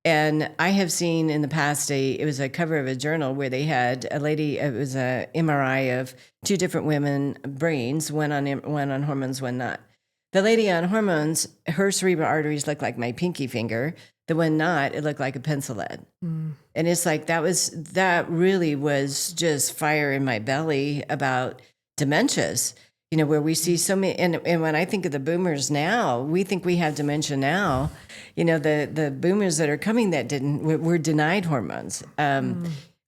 And I have seen in the past, it was a cover of a journal where they had a lady, it was a MRI of two different women brains, one on hormones, one not. The lady on hormones, her cerebral arteries looked like my pinky finger. The one not, it looked like a pencil lead. And it's like, that really was just fire in my belly about dementias, where we see so many, and when I think of the boomers now, we think we have dementia now, the boomers that are coming that were denied hormones,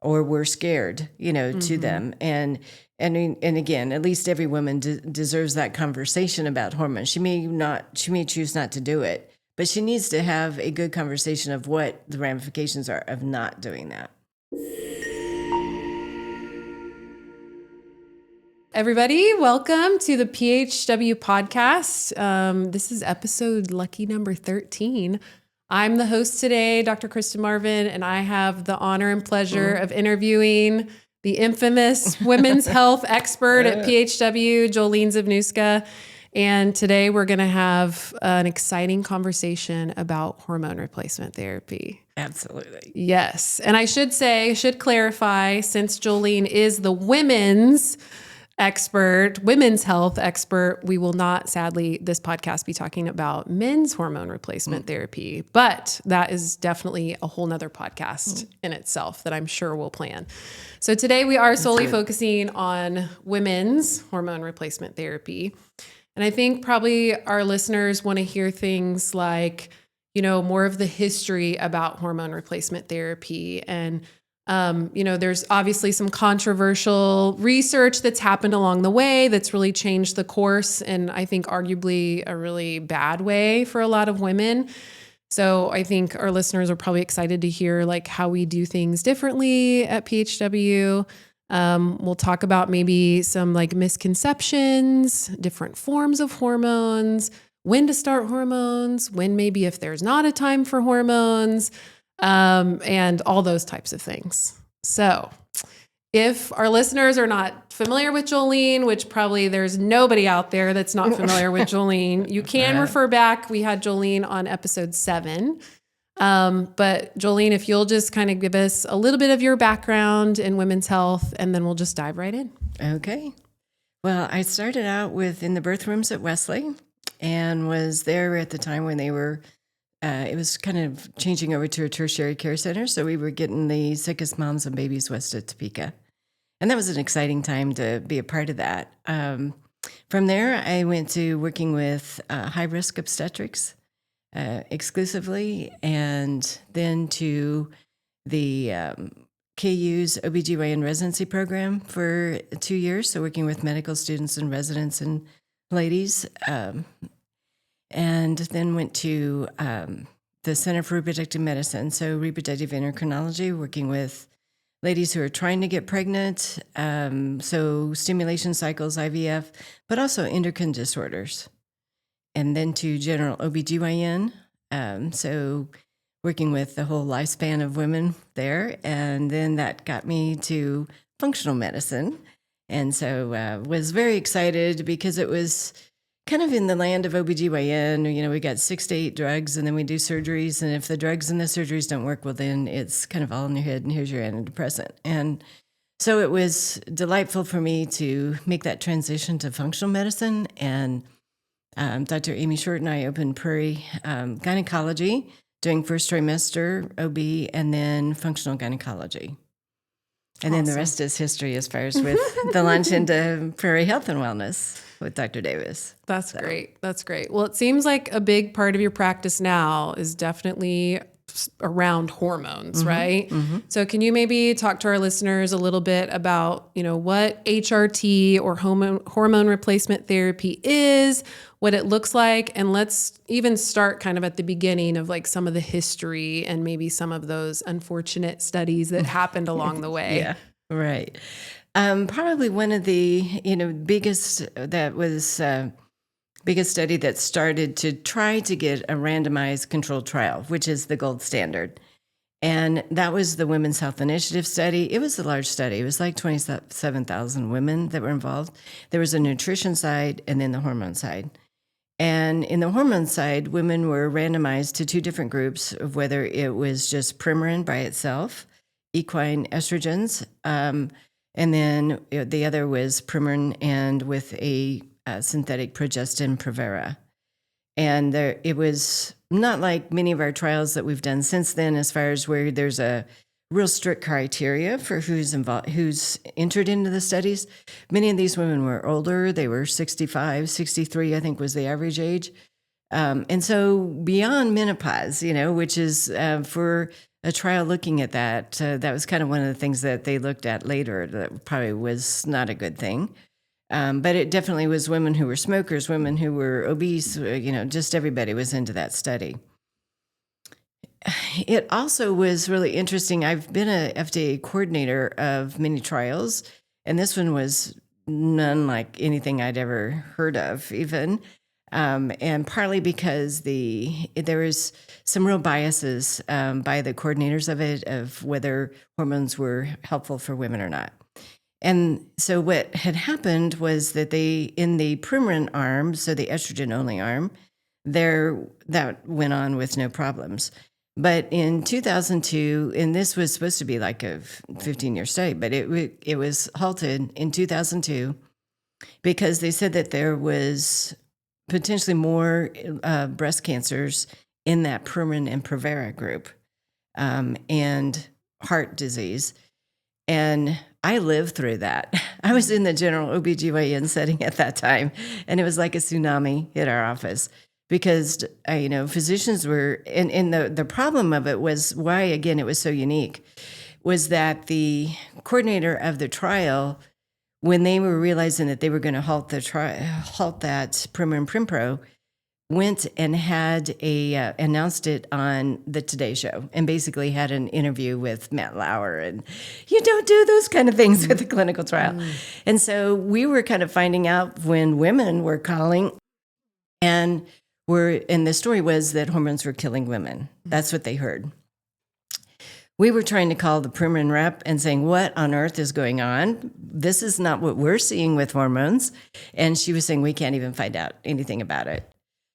or were scared, to them. And again, at least every woman deserves that conversation about hormones. She may choose not to do it, but she needs to have a good conversation of what the ramifications are of not doing that. Everybody, welcome to the PHW Podcast. This is episode lucky number 13. I'm the host today, Dr. Kristen Marvin, and I have the honor and pleasure of interviewing the infamous women's health expert at PHW, Joleen Zivnuska. And today we're going to have an exciting conversation about hormone replacement therapy. Absolutely. Yes. And I should clarify, since Joleen is the women's health expert, we will not, sadly, this podcast be talking about men's hormone replacement therapy, but that is definitely a whole nother podcast in itself that I'm sure we'll plan. So today we are solely focusing on women's hormone replacement therapy. And I think probably our listeners want to hear things like, more of the history about hormone replacement therapy. And there's obviously some controversial research that's happened along the way that's really changed the course, and I think arguably a really bad way for a lot of women. So I think our listeners are probably excited to hear like how we do things differently at PHW. We'll talk about maybe some like misconceptions, different forms of hormones, when to start hormones, when maybe if there's not a time for hormones, and all those types of things. So if our listeners are not familiar with Joleen, which probably there's nobody out there that's not familiar with Joleen, you can refer back. We had Joleen on episode 7. But Joleen, if you'll just kind of give us a little bit of your background in women's health, and then we'll just dive right in. Okay. Well, I started out in the birth rooms at Wesley and was there at the time when they were it was kind of changing over to a tertiary care center, so we were getting the sickest moms and babies west of Topeka. And that was an exciting time to be a part of that. From there, I went to working with high-risk obstetrics exclusively, and then to the KU's OBGYN residency program for 2 years, so working with medical students and residents and ladies. And then went to the Center for Reproductive Medicine, so reproductive endocrinology, working with ladies who are trying to get pregnant, so stimulation cycles, IVF, but also endocrine disorders. And then to general OBGYN, so working with the whole lifespan of women there. And then that got me to functional medicine. And so was very excited because it was kind of in the land of OBGYN, we got 6 to 8 drugs and then we do surgeries. And if the drugs and the surgeries don't work, well, then it's kind of all in your head and here's your antidepressant. And so it was delightful for me to make that transition to functional medicine. And Dr. Amy Short and I opened Prairie Gynecology, doing first trimester OB and then functional gynecology. And then the rest is history as far as with the launch into Prairie Health and Wellness with Dr. Davis. That's great. That's great. Well, it seems like a big part of your practice now is definitely around hormones, right? Mm-hmm. So can you maybe talk to our listeners a little bit about, what HRT or hormone replacement therapy is, what it looks like, and let's even start kind of at the beginning of like some of the history and maybe some of those unfortunate studies that happened along the way. Yeah, right. Probably one of the, biggest study that started to try to get a randomized controlled trial, which is the gold standard. And that was the Women's Health Initiative study. It was a large study. It was like 27,000 women that were involved. There was a nutrition side and then the hormone side. And in the hormone side, women were randomized to two different groups of whether it was just Premarin by itself, equine estrogens, and then the other was Premarin and with a synthetic progestin Provera. And it was not like many of our trials that we've done since then, as far as where there's a real strict criteria for who's involved, who's entered into the studies. Many of these women were older. They were 65, 63, I think was the average age. And so beyond menopause, which is for a trial looking at that, that was kind of one of the things that they looked at later that probably was not a good thing. But it definitely was women who were smokers, women who were obese, just everybody was into that study. It also was really interesting. I've been a FDA coordinator of many trials, and this one was none like anything I'd ever heard of even. And partly because there was some real biases by the coordinators of it, of whether hormones were helpful for women or not. And so what had happened was that in the Premarin arm, so the estrogen-only arm, that went on with no problems. But in 2002, and this was supposed to be like a 15-year study, but it was halted in 2002 because they said that there was potentially more breast cancers in that Premarin and Provera group, and heart disease. And I lived through that. I was in the general OBGYN setting at that time, and it was like a tsunami hit our office because, physicians were, and the problem of it was why, again, it was so unique, was that the coordinator of the trial, when they were realizing that they were going to halt that Premarin Primpro, went and had announced it on the Today Show and basically had an interview with Matt Lauer, and you don't do those kind of things with a clinical trial. And so we were kind of finding out when women were calling and the story was that hormones were killing women. That's what they heard. We were trying to call the Premarin rep and saying, what on earth is going on? This is not what we're seeing with hormones. And she was saying, we can't even find out anything about it.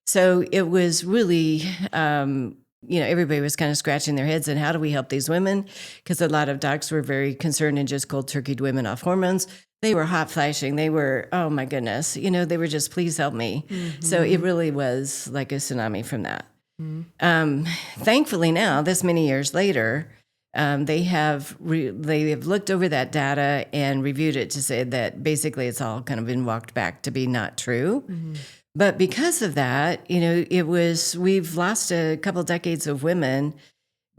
So it was really, everybody was kind of scratching their heads and how do we help these women? Because a lot of docs were very concerned and just cold turkeyed women off hormones. They were hot flashing. They were, oh my goodness, they were just, please help me. Mm-hmm. So it really was like a tsunami from that. Mm-hmm. Thankfully now, this many years later, they have looked over that data and reviewed it to say that basically it's all kind of been walked back to be not true. Mm-hmm. But because of that, we've lost a couple decades of women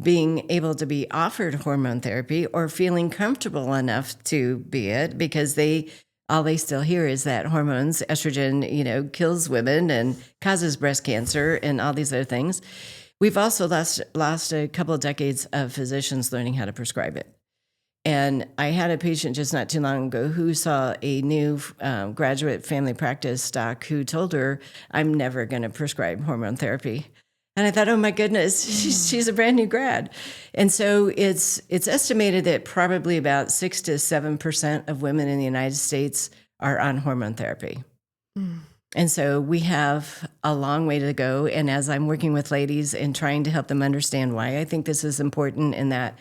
being able to be offered hormone therapy or feeling comfortable enough to be it, because all they still hear is that hormones, estrogen, kills women and causes breast cancer and all these other things. We've also lost a couple of decades of physicians learning how to prescribe it. And I had a patient just not too long ago who saw a new graduate family practice doc who told her, I'm never going to prescribe hormone therapy. And I thought, oh my goodness, she's a brand new grad. And so it's estimated that probably about 6 to 7% of women in the United States are on hormone therapy. Mm. And so we have a long way to go. And as I'm working with ladies and trying to help them understand why I think this is important, and that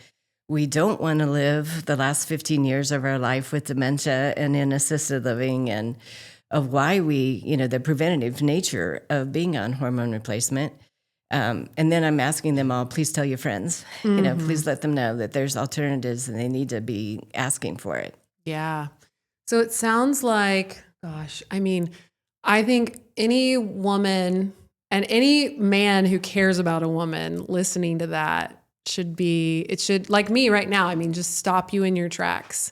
we don't want to live the last 15 years of our life with dementia and in assisted living, and of why the preventative nature of being on hormone replacement. And then I'm asking them all, please tell your friends, mm-hmm. Please let them know that there's alternatives and they need to be asking for it. Yeah. So it sounds like, I think any woman and any man who cares about a woman listening to that should, like me right now, just stop you in your tracks.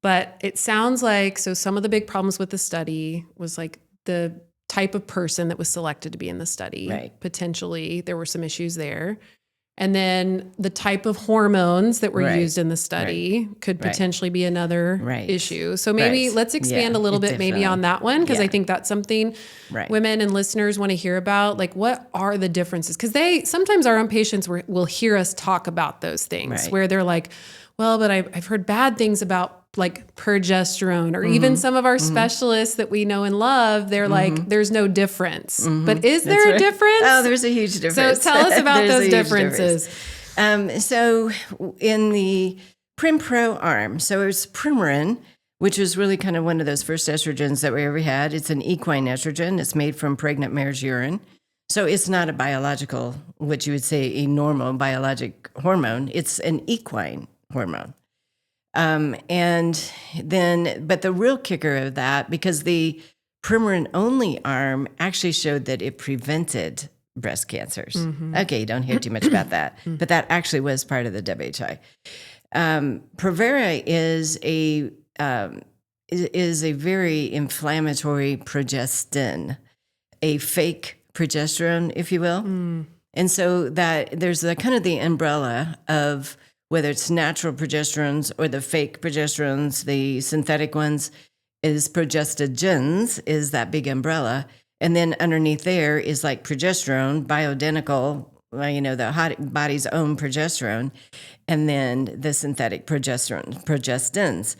But it sounds like, so some of the big problems with the study was like the type of person that was selected to be in the study. Right. Potentially there were some issues there. And then the type of hormones that were used in the study could potentially be another issue. So maybe let's expand a little bit maybe on that one, because I think that's something women and listeners want to hear about. Like, what are the differences? Because sometimes our own patients will hear us talk about those things where they're like, well, but I've heard bad things about like progesterone, or even some of our specialists that we know and love, they're like, there's no difference. But is there a difference? Oh, there's a huge difference. So tell us about those differences. So in the Prim-Pro arm, so it's Premarin, which was really kind of one of those first estrogens that we ever had. It's an equine estrogen. It's made from pregnant mare's urine. So it's not a biological, what you would say a normal biologic hormone. It's an equine hormone. And then, but the real kicker of that, because the Premarin only arm actually showed that it prevented breast cancers. Okay, you don't hear too much about that, but that actually was part of the WHI. Provera is a very inflammatory progestin, a fake progesterone, if you will. And so that there's the kind of the umbrella of whether it's natural progesterones or the fake progesterones, the synthetic ones, is progestogens, is that big umbrella. And then underneath there is like progesterone, bioidentical, the body's own progesterone, and then the synthetic progestins.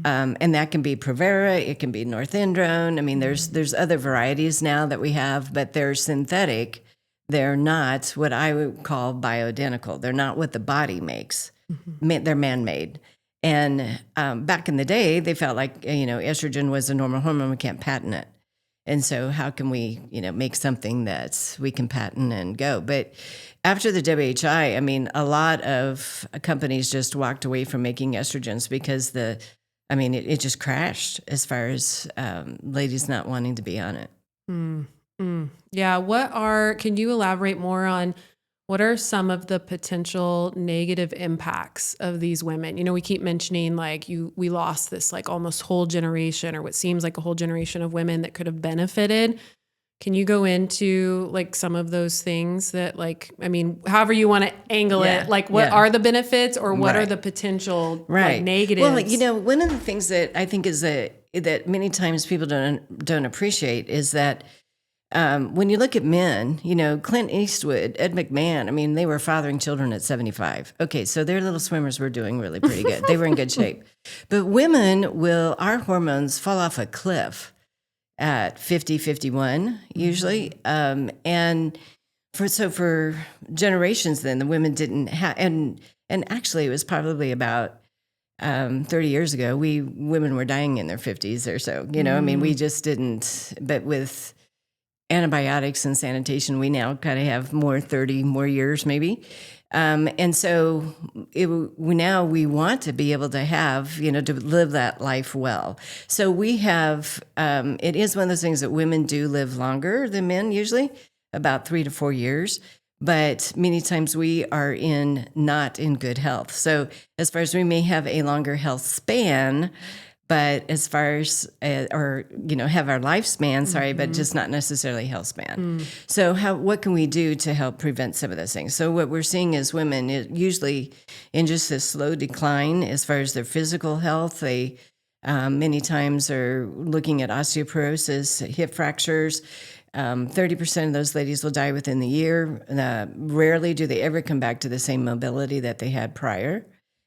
And that can be Provera, it can be norethindrone. I mean, there's other varieties now that we have, but they're synthetic. They're not what I would call bioidentical. They're not what the body makes. They're man-made. And back in the day, they felt like, estrogen was a normal hormone. We can't patent it. And so how can we, make something that we can patent and go? But after the WHI, I mean, a lot of companies just walked away from making estrogens because it just crashed as far as ladies not wanting to be on it. Yeah. Can you elaborate more on what are some of the potential negative impacts of these women? We keep mentioning we lost this like almost whole generation, or what seems like a whole generation of women that could have benefited. Can you go into like some of those things that however you want to angle it, like what are the benefits or what are the potential negatives? Well, one of the things that I think is that many times people don't appreciate is that when you look at men, Clint Eastwood, Ed McMahon, they were fathering children at 75. Okay, so their little swimmers were doing really pretty good. They were in good shape. But women our hormones fall off a cliff at 50, 51, usually. And for generations then, the women didn't have, and actually it was probably about 30 years ago, women were dying in their 50s or so. We just didn't, but with antibiotics and sanitation, we now kind of have 30 more years maybe. And so we want to be able to have, to live that life well. So we have, it is one of those things that women do live longer than men usually, about 3 to 4 years. But many times we are not in good health. So as far as we may have a longer health span, but as far as, have our lifespan, but just not necessarily health span. So what can we do to help prevent some of those things? So what we're seeing is women usually in just a slow decline as far as their physical health. They many times are looking at osteoporosis, hip fractures. 30% of those ladies will die within the year. Rarely do they ever come back to the same mobility that they had prior.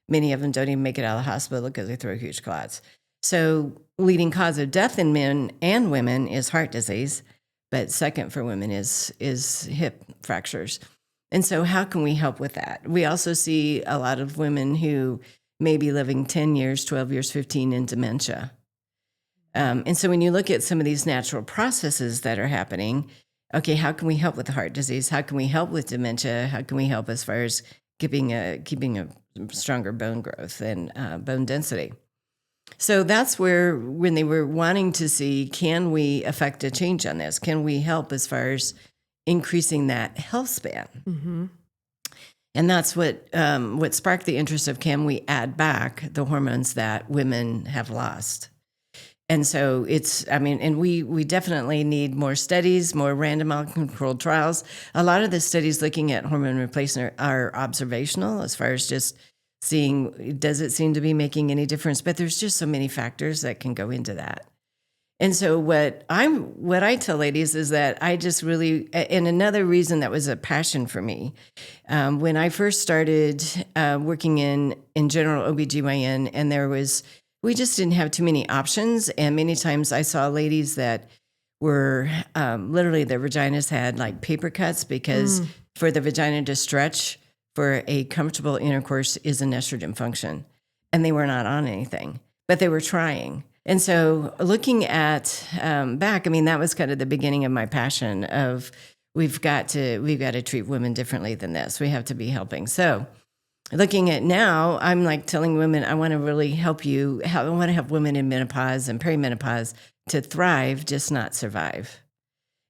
Many of them don't even make it out of the hospital because they throw huge clots. So leading cause of death in men and women is heart disease, but second for women is hip fractures. And so how can we help with that? We also see a lot of women who may be living 10 years, 12 years, 15 in dementia. And so when you look at some of these natural processes that are happening, okay, how can we help with the heart disease? How can we help with dementia? How can we help as far as keeping a stronger bone growth and bone density? So that's where, when they were wanting to see, can we affect a change on this? Can we help as far as increasing that health span? And that's what sparked the interest of, can we add back the hormones that women have lost? And so we definitely need more studies, more randomized controlled trials. A lot of the studies looking at hormone replacement are observational as far as just seeing, does it seem to be making any difference? But there's just so many factors that can go into that. And so what I tell ladies is that I just really, and another reason that was a passion for me, when I first started working in general OBGYN, and we just didn't have too many options. And many times I saw ladies that were literally their vaginas had like paper cuts because for the vagina to stretch for a comfortable intercourse is an estrogen function. And they were not on anything, but they were trying. And so looking at back, I mean, that was kind of the beginning of my passion of we've got to treat women differently than this. We have to be helping. So looking at now, I'm like telling women, I want to really help you. I want to help women in menopause and perimenopause to thrive, just not survive.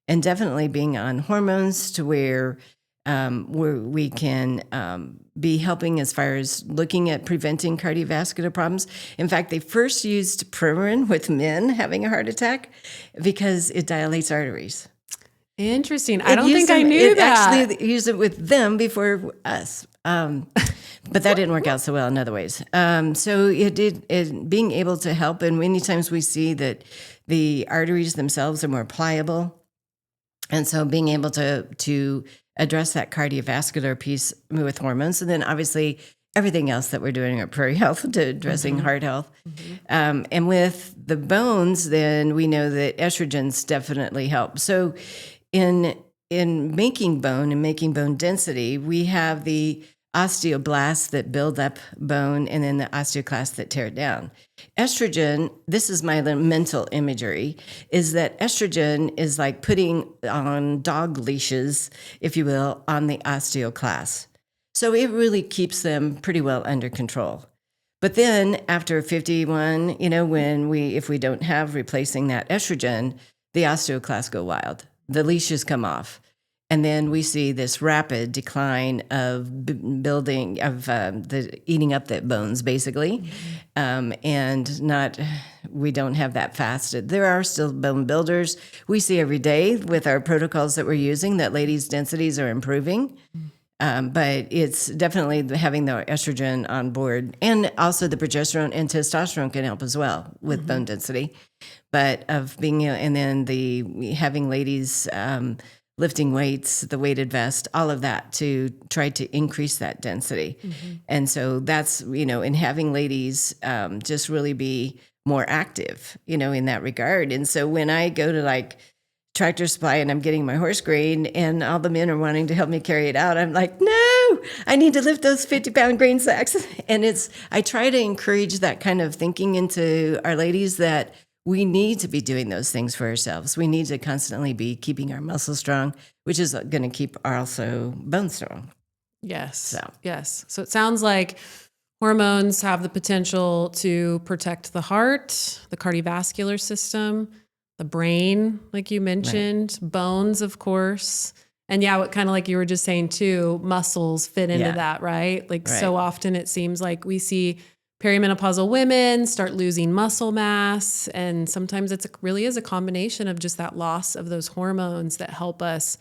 And definitely being on hormones to where we can be helping as far as looking at preventing cardiovascular problems. In fact, they first used Premarin with men having a heart attack because it dilates arteries. Interesting. I don't think I knew that. Actually used it with them before us. But that didn't work out so well in other ways. So it being able to help, and many times we see that the arteries themselves are more pliable. And so being able to address that cardiovascular piece with hormones, and then obviously everything else that we're doing at Prairie Health to addressing heart health. And with the bones, then we know that estrogens definitely help. So in making bone and making bone density, we have the osteoblasts that build up bone and then the osteoclasts that tear it down. Estrogen, this is my mental imagery, is that estrogen is like putting on dog leashes, if you will, on the osteoclasts. So it really keeps them pretty well under control. But then after 51, if we don't have replacing that estrogen, the osteoclasts go wild. The leashes come off. And then we see this rapid decline of building of the eating up the bones, basically, and we don't have that fast. There are still bone builders. We see every day with our protocols that we're using that ladies' densities are improving, but it's definitely having the estrogen on board, and also the progesterone and testosterone can help as well with bone density. But of being, and then having ladies. Lifting weights, the weighted vest, all of that to try to increase that density. And so that's, in having ladies just really be more active, in that regard. And so when I go to like Tractor Supply and I'm getting my horse grain and all the men are wanting to help me carry it out, I'm like, no, I need to lift those 50-pound grain sacks. And I try to encourage that kind of thinking into our ladies that we need to be doing those things for ourselves. We need to constantly be keeping our muscles strong, which is going to keep also bones strong. Yes. Yes. So it sounds like hormones have the potential to protect the heart, the cardiovascular system, the brain, like you mentioned, bones, of course. And yeah, what kind of like you were just saying too, muscles fit into that, right? Like so often it seems like we see perimenopausal women start losing muscle mass. And sometimes it really is a combination of just that loss of those hormones that help us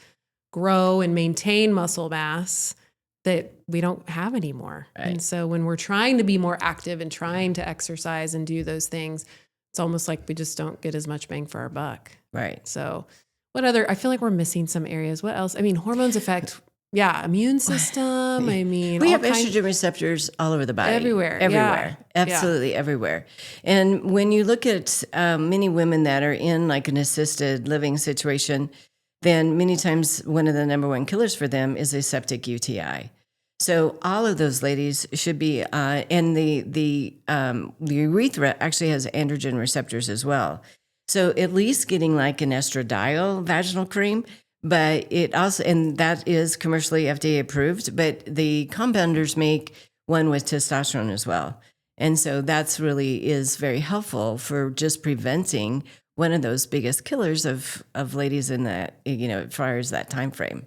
grow and maintain muscle mass that we don't have anymore. Right. And so when we're trying to be more active and trying to exercise and do those things, it's almost like we just don't get as much bang for our buck. Right. So I feel like we're missing some areas. What else? I mean, hormones affect immune system. I mean, we have estrogen receptors all over the body. Everywhere. Absolutely everywhere. And when you look at many women that are in like an assisted living situation, then many times one of the number one killers for them is a septic UTI. So all of those ladies should be, and the urethra actually has androgen receptors as well. So at least getting like an estradiol vaginal cream. But it also, and that is commercially FDA approved, but the compounders make one with testosterone as well. And so that's really is very helpful for just preventing one of those biggest killers of ladies in that, as far as that time frame.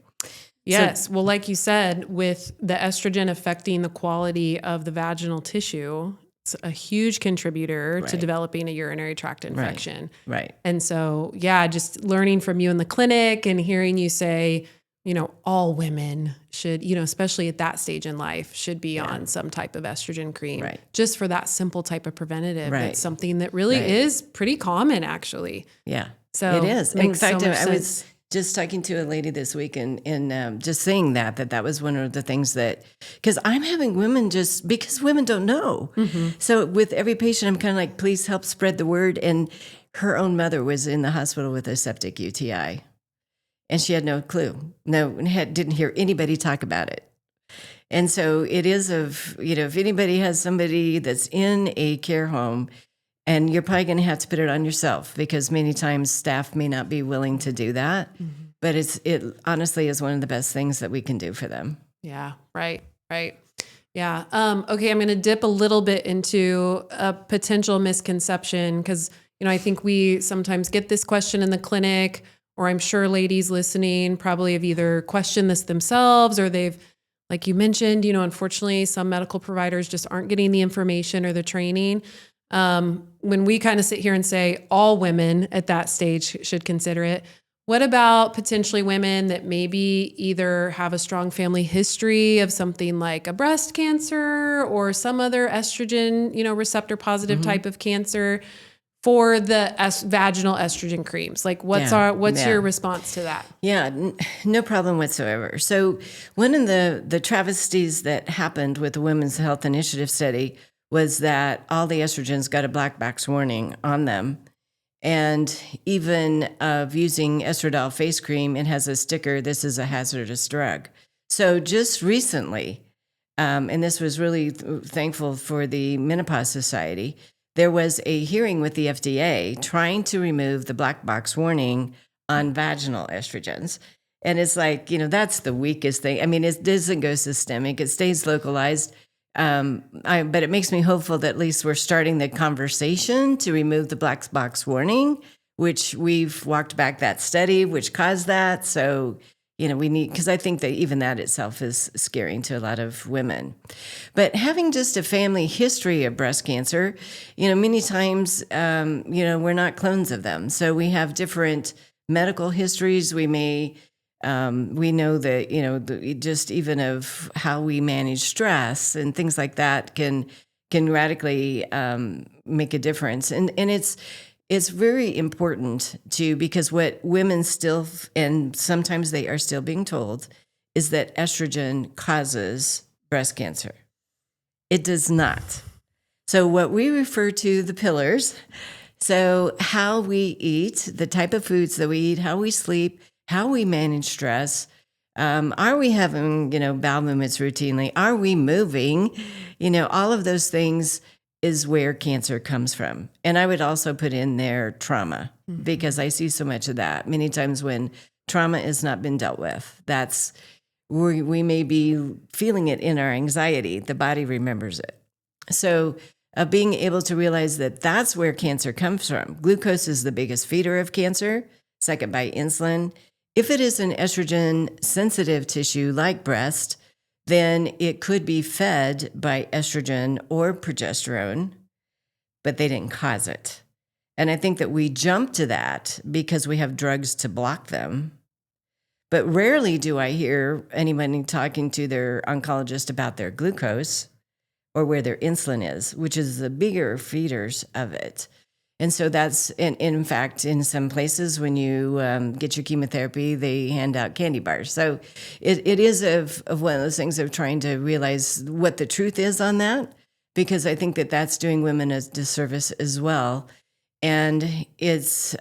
Yes. So, well, like you said, with the estrogen affecting the quality of the vaginal tissue, it's a huge contributor to developing a urinary tract infection. Right. And so, just learning from you in the clinic and hearing you say, all women should, especially at that stage in life, should be on some type of estrogen cream just for that simple type of preventative. It's something that really is pretty common, actually. Yeah. So it is. In fact, just talking to a lady this week and just saying that was one of the things that, because I'm having women just, because women don't know. So with every patient, I'm kind of like, please help spread the word. And her own mother was in the hospital with a septic UTI. And she had no clue. Didn't hear anybody talk about it. And so it is if anybody has somebody that's in a care home, and you're probably going to have to put it on yourself, because many times staff may not be willing to do that. But it honestly is one of the best things that we can do for them. Yeah, right. Yeah. Okay, I'm going to dip a little bit into a potential misconception, because, I think we sometimes get this question in the clinic, or I'm sure ladies listening probably have either questioned this themselves, or they've, like you mentioned, unfortunately, some medical providers just aren't getting the information or the training. When we kind of sit here and say all women at that stage should consider it, what about potentially women that maybe either have a strong family history of something like a breast cancer or some other estrogen, receptor positive type of cancer, for the vaginal estrogen creams? Like what's your response to that? Yeah, no problem whatsoever. So one of the travesties that happened with the Women's Health Initiative study was that all the estrogens got a black box warning on them. And even of using estradiol face cream, it has a sticker, this is a hazardous drug. So just recently, and this was really thankful for the Menopause Society, there was a hearing with the FDA trying to remove the black box warning on vaginal estrogens. And it's like, that's the weakest thing. I mean, it doesn't go systemic. It stays localized. But it makes me hopeful that at least we're starting the conversation to remove the black box warning, which we've walked back that study, which caused that. So, we need, because I think that even that itself is scaring to a lot of women. But having just a family history of breast cancer, many times, we're not clones of them. So we have different medical histories. We may, we know that, just even of how we manage stress and things like that can radically make a difference. And it's very important because what women still, and sometimes they are still being told, is that estrogen causes breast cancer. It does not. So what we refer to the pillars, so how we eat, the type of foods that we eat, how we sleep, how we manage stress, are we having, bowel movements routinely? Are we moving? All of those things is where cancer comes from. And I would also put in there trauma, because I see so much of that. Many times when trauma has not been dealt with, that's where we may be feeling it in our anxiety. The body remembers it. So being able to realize that that's where cancer comes from. Glucose is the biggest feeder of cancer, second by insulin. If it is an estrogen-sensitive tissue like breast, then it could be fed by estrogen or progesterone, but they didn't cause it. And I think that we jump to that because we have drugs to block them. But rarely do I hear anybody talking to their oncologist about their glucose or where their insulin is, which is the bigger feeders of it. And so that's, in fact, in some places when you get your chemotherapy, they hand out candy bars. So it is of one of those things of trying to realize what the truth is on that, because I think that that's doing women a disservice as well. And it's,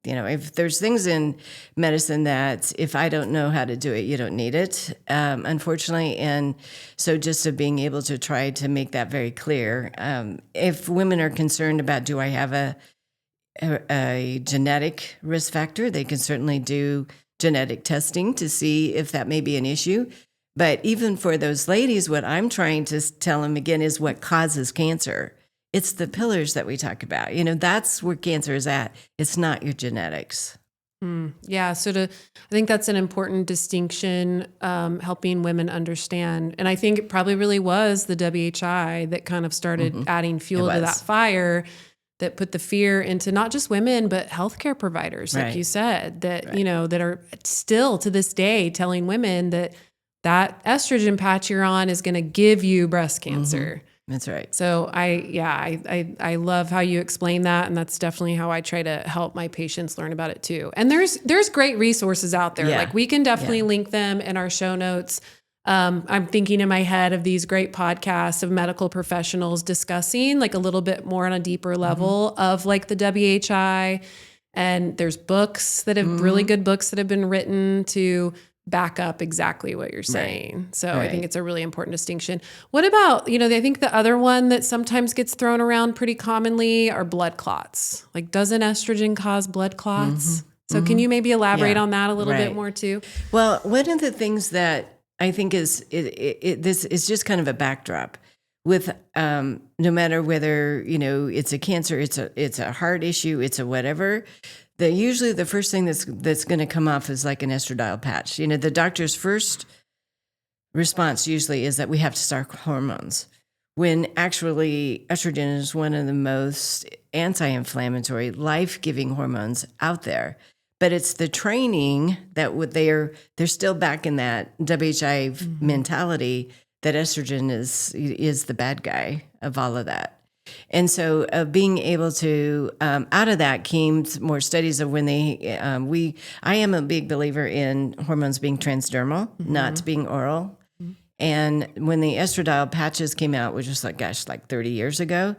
if there's things in medicine that if I don't know how to do it, you don't need it, unfortunately. And so just of being able to try to make that very clear. If women are concerned about, do I have a genetic risk factor, they can certainly do genetic testing to see if that may be an issue. But even for those ladies, what I'm trying to tell them again is what causes cancer. It's the pillars that we talk about. That's where cancer is at. It's not your genetics. Yeah. So I think that's an important distinction, helping women understand. And I think it probably really was the WHI that kind of started adding fuel to that fire, that put the fear into not just women, but healthcare providers, like you said, that, that are still to this day telling women that estrogen patch you're on is going to give you breast cancer. That's right. So I love how you explain that. And that's definitely how I try to help my patients learn about it too. And there's great resources out there. Yeah. Like we can definitely link them in our show notes. I'm thinking in my head of these great podcasts of medical professionals discussing like a little bit more on a deeper level of like the WHI. And there's books that have really good books that have been written to back up exactly what you're saying. Right. So I think it's a really important distinction. What about, I think the other one that sometimes gets thrown around pretty commonly are blood clots. Like, doesn't estrogen cause blood clots? So can you maybe elaborate on that a little bit more too? Well, one of the things that I think is this is just kind of a backdrop with no matter whether, it's a cancer, it's a heart issue, it's a whatever. Usually the first thing that's going to come off is like an estradiol patch. The doctor's first response usually is that we have to start hormones, when actually estrogen is one of the most anti-inflammatory, life-giving hormones out there. But it's the training that they're still back in that WHI mentality that estrogen is the bad guy of all of that. And so being able to, out of that came more studies of when I am a big believer in hormones being transdermal, not being oral. And when the estradiol patches came out, which was like 30 years ago,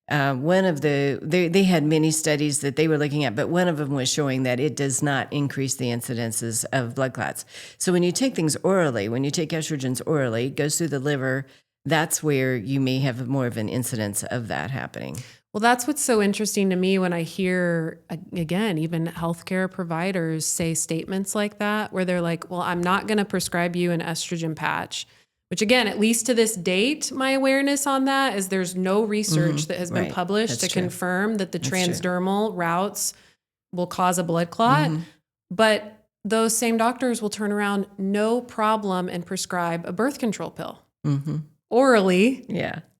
one of they had many studies that they were looking at, but one of them was showing that it does not increase the incidences of blood clots. So when you take things orally, when you take estrogens orally, it goes through the liver. That's where you may have more of an incidence of that happening. Well, that's what's so interesting to me when I hear, again, even healthcare providers say statements like that, where they're like, well, I'm not going to prescribe you an estrogen patch, which again, at least to this date, my awareness on that is there's no research that has been published to confirm that the transdermal routes will cause a blood clot. But those same doctors will turn around, no problem, and prescribe a birth control pill. Orally,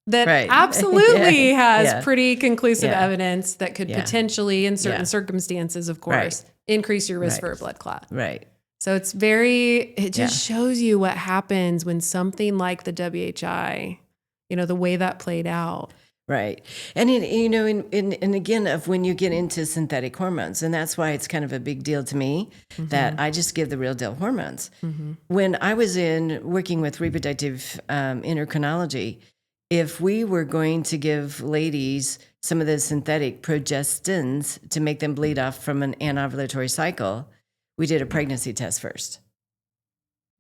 that absolutely has pretty conclusive evidence that could potentially, in certain circumstances, of course, increase your risk for a blood clot. So it just shows you what happens when something like the WHI, the way that played out. Right. And, and again, of when you get into synthetic hormones, and that's why it's kind of a big deal to me that I just give the real deal hormones. When I was working with reproductive endocrinology, if we were going to give ladies some of the synthetic progestins to make them bleed off from an anovulatory cycle, we did a pregnancy test first.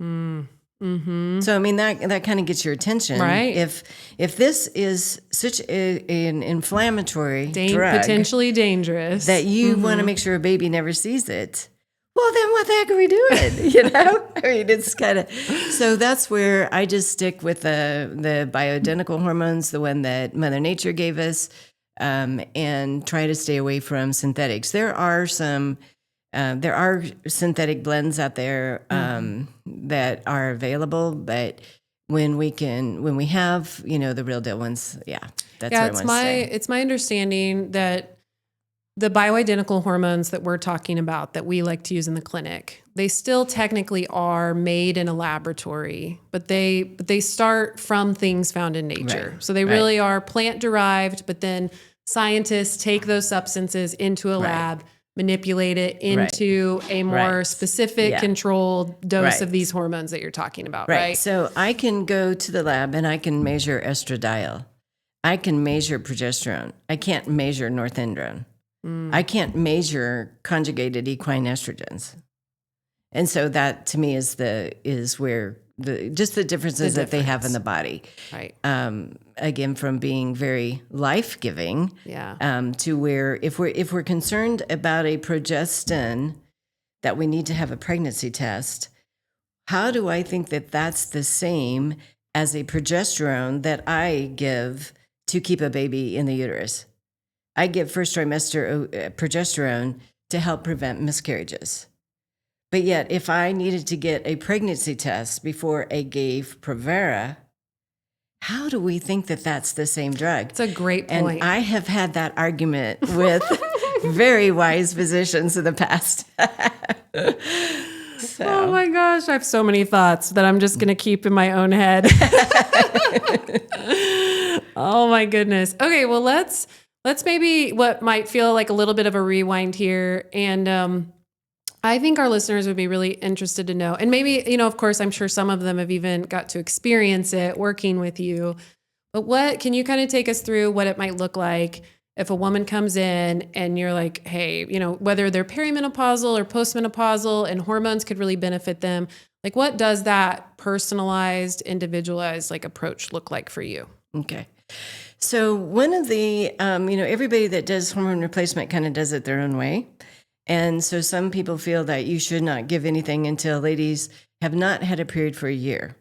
So, I mean, that kind of gets your attention. Right. If this is such an inflammatory drug, potentially dangerous, that you want to make sure a baby never sees it, well, then what the heck are we doing? I mean, it's kind of, so that's where I just stick with the bioidentical hormones, the one that Mother Nature gave us, and try to stay away from synthetics. There are synthetic blends out there that are available, but when we have, the real deal ones, that's what I want to say. It's my understanding that the bioidentical hormones that we're talking about that we like to use in the clinic, they still technically are made in a laboratory, but they start from things found in nature. Right. So they really are plant derived, but then scientists take those substances into a lab, manipulate it into a more specific controlled dose of these hormones that you're talking about, right? So I can go to the lab and I can measure estradiol. I can measure progesterone. I can't measure norethindrone. I can't measure conjugated equine estrogens. And so that to me is where the differences that they have in the body. Right. Again, from being very life-giving to where if we're concerned about a progestin that we need to have a pregnancy test, how do I think that that's the same as a progesterone that I give to keep a baby in the uterus? I give first trimester progesterone to help prevent miscarriages. But yet, if I needed to get a pregnancy test before I gave Provera, how do we think that that's the same drug? It's a great point. And I have had that argument with very wise physicians in the past. So. Oh my gosh, I have so many thoughts that I'm just going to keep in my own head. Oh my goodness. Okay, well let's maybe what might feel like a little bit of a rewind here, and I think our listeners would be really interested to know, and maybe, of course, I'm sure some of them have even got to experience it working with you, but what can you kind of take us through what it might look like if a woman comes in and you're like, hey, whether they're perimenopausal or postmenopausal and hormones could really benefit them, like what does that personalized, individualized approach look like for you? Okay. So one of the, everybody that does hormone replacement kind of does it their own way. And so some people feel that you should not give anything until ladies have not had a period for a year.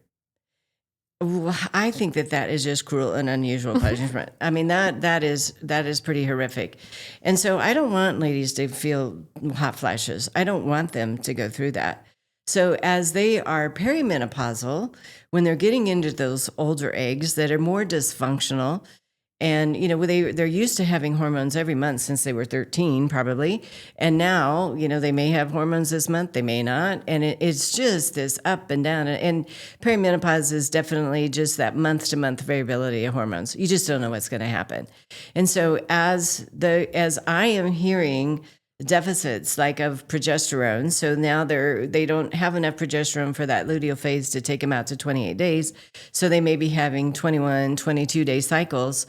I think that is just cruel and unusual punishment. I mean, that is pretty horrific. And so I don't want ladies to feel hot flashes. I don't want them to go through that. So as they are perimenopausal, when they're getting into those older eggs that are more dysfunctional, and, they're used to having hormones every month since they were 13, probably. And now, they may have hormones this month, they may not. And it's just this up and down. And perimenopause is definitely just that month-to-month variability of hormones. You just don't know what's going to happen. And so as I am hearing deficits of progesterone, so now they don't have enough progesterone for that luteal phase to take them out to 28 days. So they may be having 21, 22-day cycles.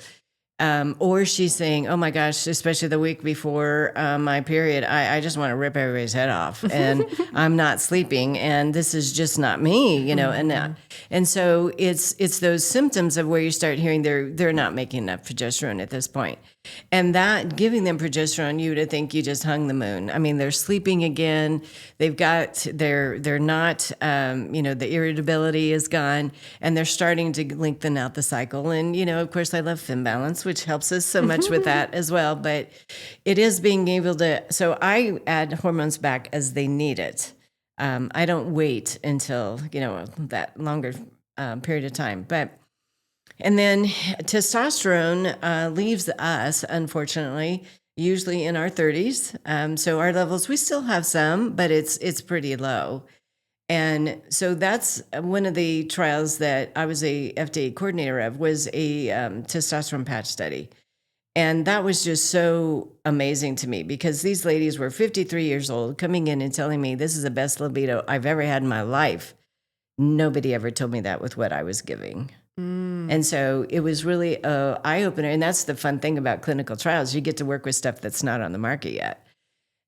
Or she's saying, oh my gosh, especially the week before my period, I just want to rip everybody's head off, and I'm not sleeping, and this is just not me, and so it's those symptoms of where you start hearing they're not making enough progesterone at this point. And that giving them progesterone, you would think you just hung the moon. I mean, they're sleeping again. They've got, they're not, the irritability is gone, and they're starting to lengthen out the cycle. And, of course, I love Fem Balance, which helps us so much with that as well. But it is being able to, so I add hormones back as they need it. I don't wait until, that longer period of time. And then testosterone leaves us, unfortunately, usually in our 30s. So our levels, we still have some, but it's pretty low. And so that's one of the trials that I was a FDA coordinator of, was a testosterone patch study. And that was just so amazing to me, because these ladies were 53 years old coming in and telling me, this is the best libido I've ever had in my life. Nobody ever told me that with what I was giving. And so it was really an eye-opener. And that's the fun thing about clinical trials. You get to work with stuff that's not on the market yet.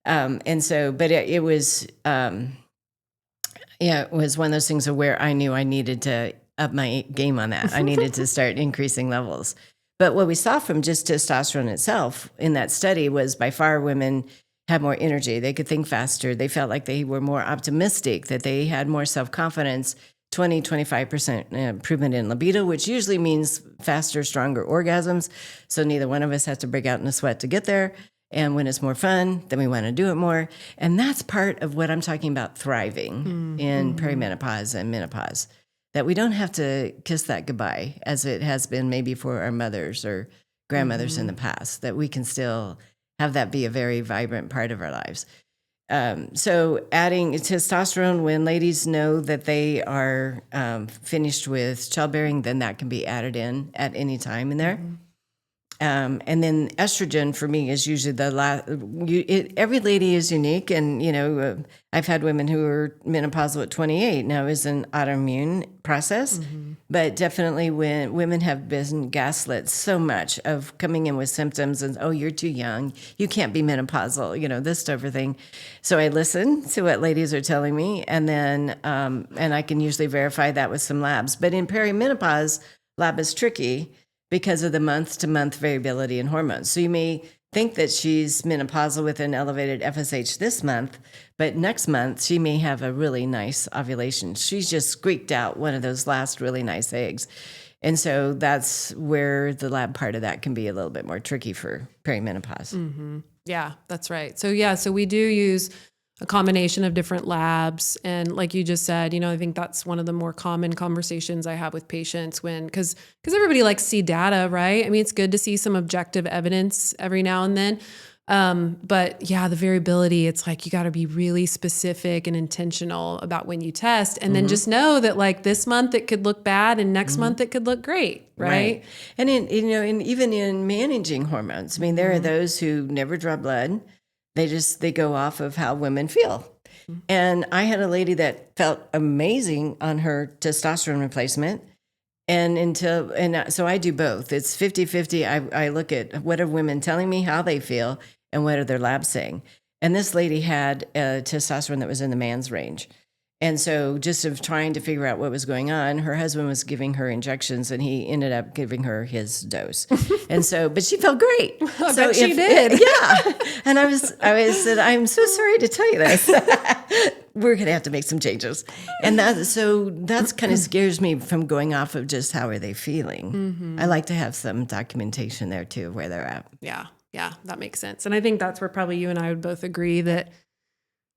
And so, but it was, it was one of those things of where I knew I needed to up my game on that. I needed to start increasing levels. But what we saw from just testosterone itself in that study was by far women had more energy. They could think faster. They felt like they were more optimistic, that they had more self-confidence, 25% improvement in libido, which usually means faster, stronger orgasms. So neither one of us has to break out in a sweat to get there. And when it's more fun, then we want to do it more. And that's part of what I'm talking about thriving in perimenopause and menopause, that we don't have to kiss that goodbye as it has been maybe for our mothers or grandmothers in the past, that we can still have that be a very vibrant part of our lives. So adding testosterone when ladies know that they are finished with childbearing, then that can be added in at any time in there. And then estrogen for me is usually the last. Every lady is unique, and I've had women who are menopausal at 28. Now is an autoimmune process, but definitely when women have been gaslit so much of coming in with symptoms and, oh, you're too young, you can't be menopausal, this type of thing. So I listen to what ladies are telling me, and then and I can usually verify that with some labs. But in perimenopause, lab is tricky because of the month-to-month variability in hormones. So you may think that she's menopausal with an elevated FSH this month, but next month she may have a really nice ovulation. She's just squeaked out one of those last really nice eggs. And so that's where the lab part of that can be a little bit more tricky for perimenopause. Yeah, that's right. So we do use a combination of different labs. And like you just said, I think that's one of the more common conversations I have with patients because everybody likes to see data, right? I mean, it's good to see some objective evidence every now and then. But yeah, the variability, it's like, you got to be really specific and intentional about when you test, and then just know that like this month it could look bad and next month it could look great. Right. And even in managing hormones, I mean, there are those who never draw blood. They go off of how women feel. And I had a lady that felt amazing on her testosterone replacement. So I do both. It's 50-50. I look at what are women telling me, how they feel, and what are their labs saying. And this lady had a testosterone that was in the man's range. And so just of trying to figure out what was going on, her husband was giving her injections and he ended up giving her his dose. And so, but she felt great. I bet she did. Yeah. And I said, I'm so sorry to tell you this. We're going to have to make some changes. And that's kind of scares me from going off of just how are they feeling. I like to have some documentation there too, where they're at. Yeah. Yeah. That makes sense. And I think that's where probably you and I would both agree that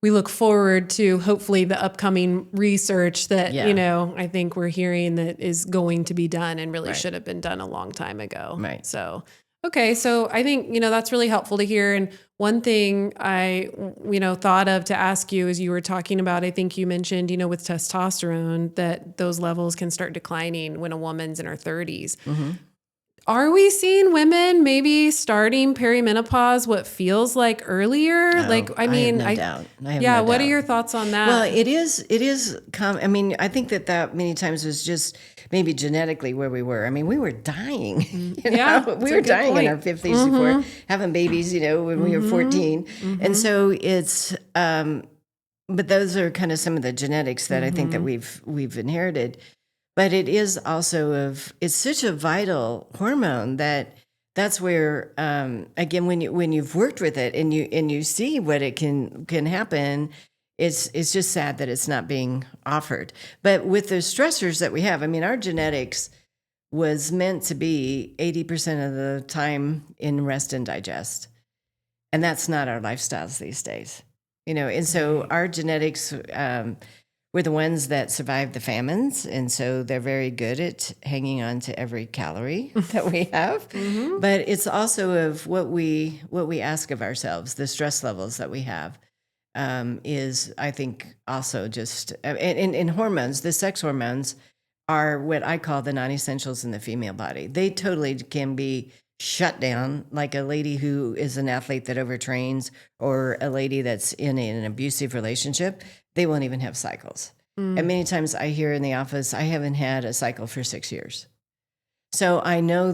we look forward to hopefully the upcoming research that, I think we're hearing that is going to be done and really should have been done a long time ago. Right. So, okay. So I think, that's really helpful to hear. And one thing I, thought of to ask you as you were talking about, I think you mentioned, with testosterone that those levels can start declining when a woman's in her 30s. Are we seeing women maybe starting perimenopause what feels like earlier? I have no doubt. What are your thoughts on that? Well, it is. I mean, I think that many times was just maybe genetically where we were. I mean, we were dying. We were dying in our 50s before having babies. When we were 14, and so it's. But those are kind of some of the genetics that I think that we've inherited. But it is also it's such a vital hormone that's where again when you've worked with it and you see what it can happen, it's just sad that it's not being offered. But with the stressors that we have, I mean, our genetics was meant to be 80% of the time in rest and digest, and that's not our lifestyles these days. And so our genetics. We're the ones that survived the famines, and so they're very good at hanging on to every calorie that we have. But it's also of what we ask of ourselves, the stress levels that we have, is I think also just in hormones. The sex hormones are what I call the non-essentials in the female body. They totally can be shut down, like a lady who is an athlete that overtrains or a lady that's in an abusive relationship. They won't even have cycles. And many times I hear in the office, I haven't had a cycle for 6 years. So I know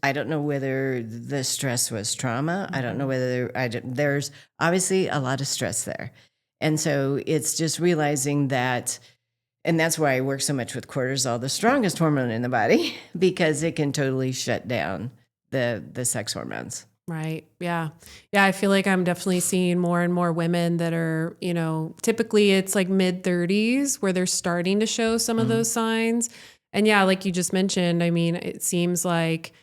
I don't know whether the stress was trauma. I don't know whether there's obviously a lot of stress there. And so it's just realizing that, and that's why I work so much with cortisol, the strongest hormone in the body, because it can totally shut down the sex hormones. Right. Yeah. Yeah. I feel like I'm definitely seeing more and more women that are, typically it's like mid 30s where they're starting to show some of those signs. And yeah, like you just mentioned, I mean, it seems like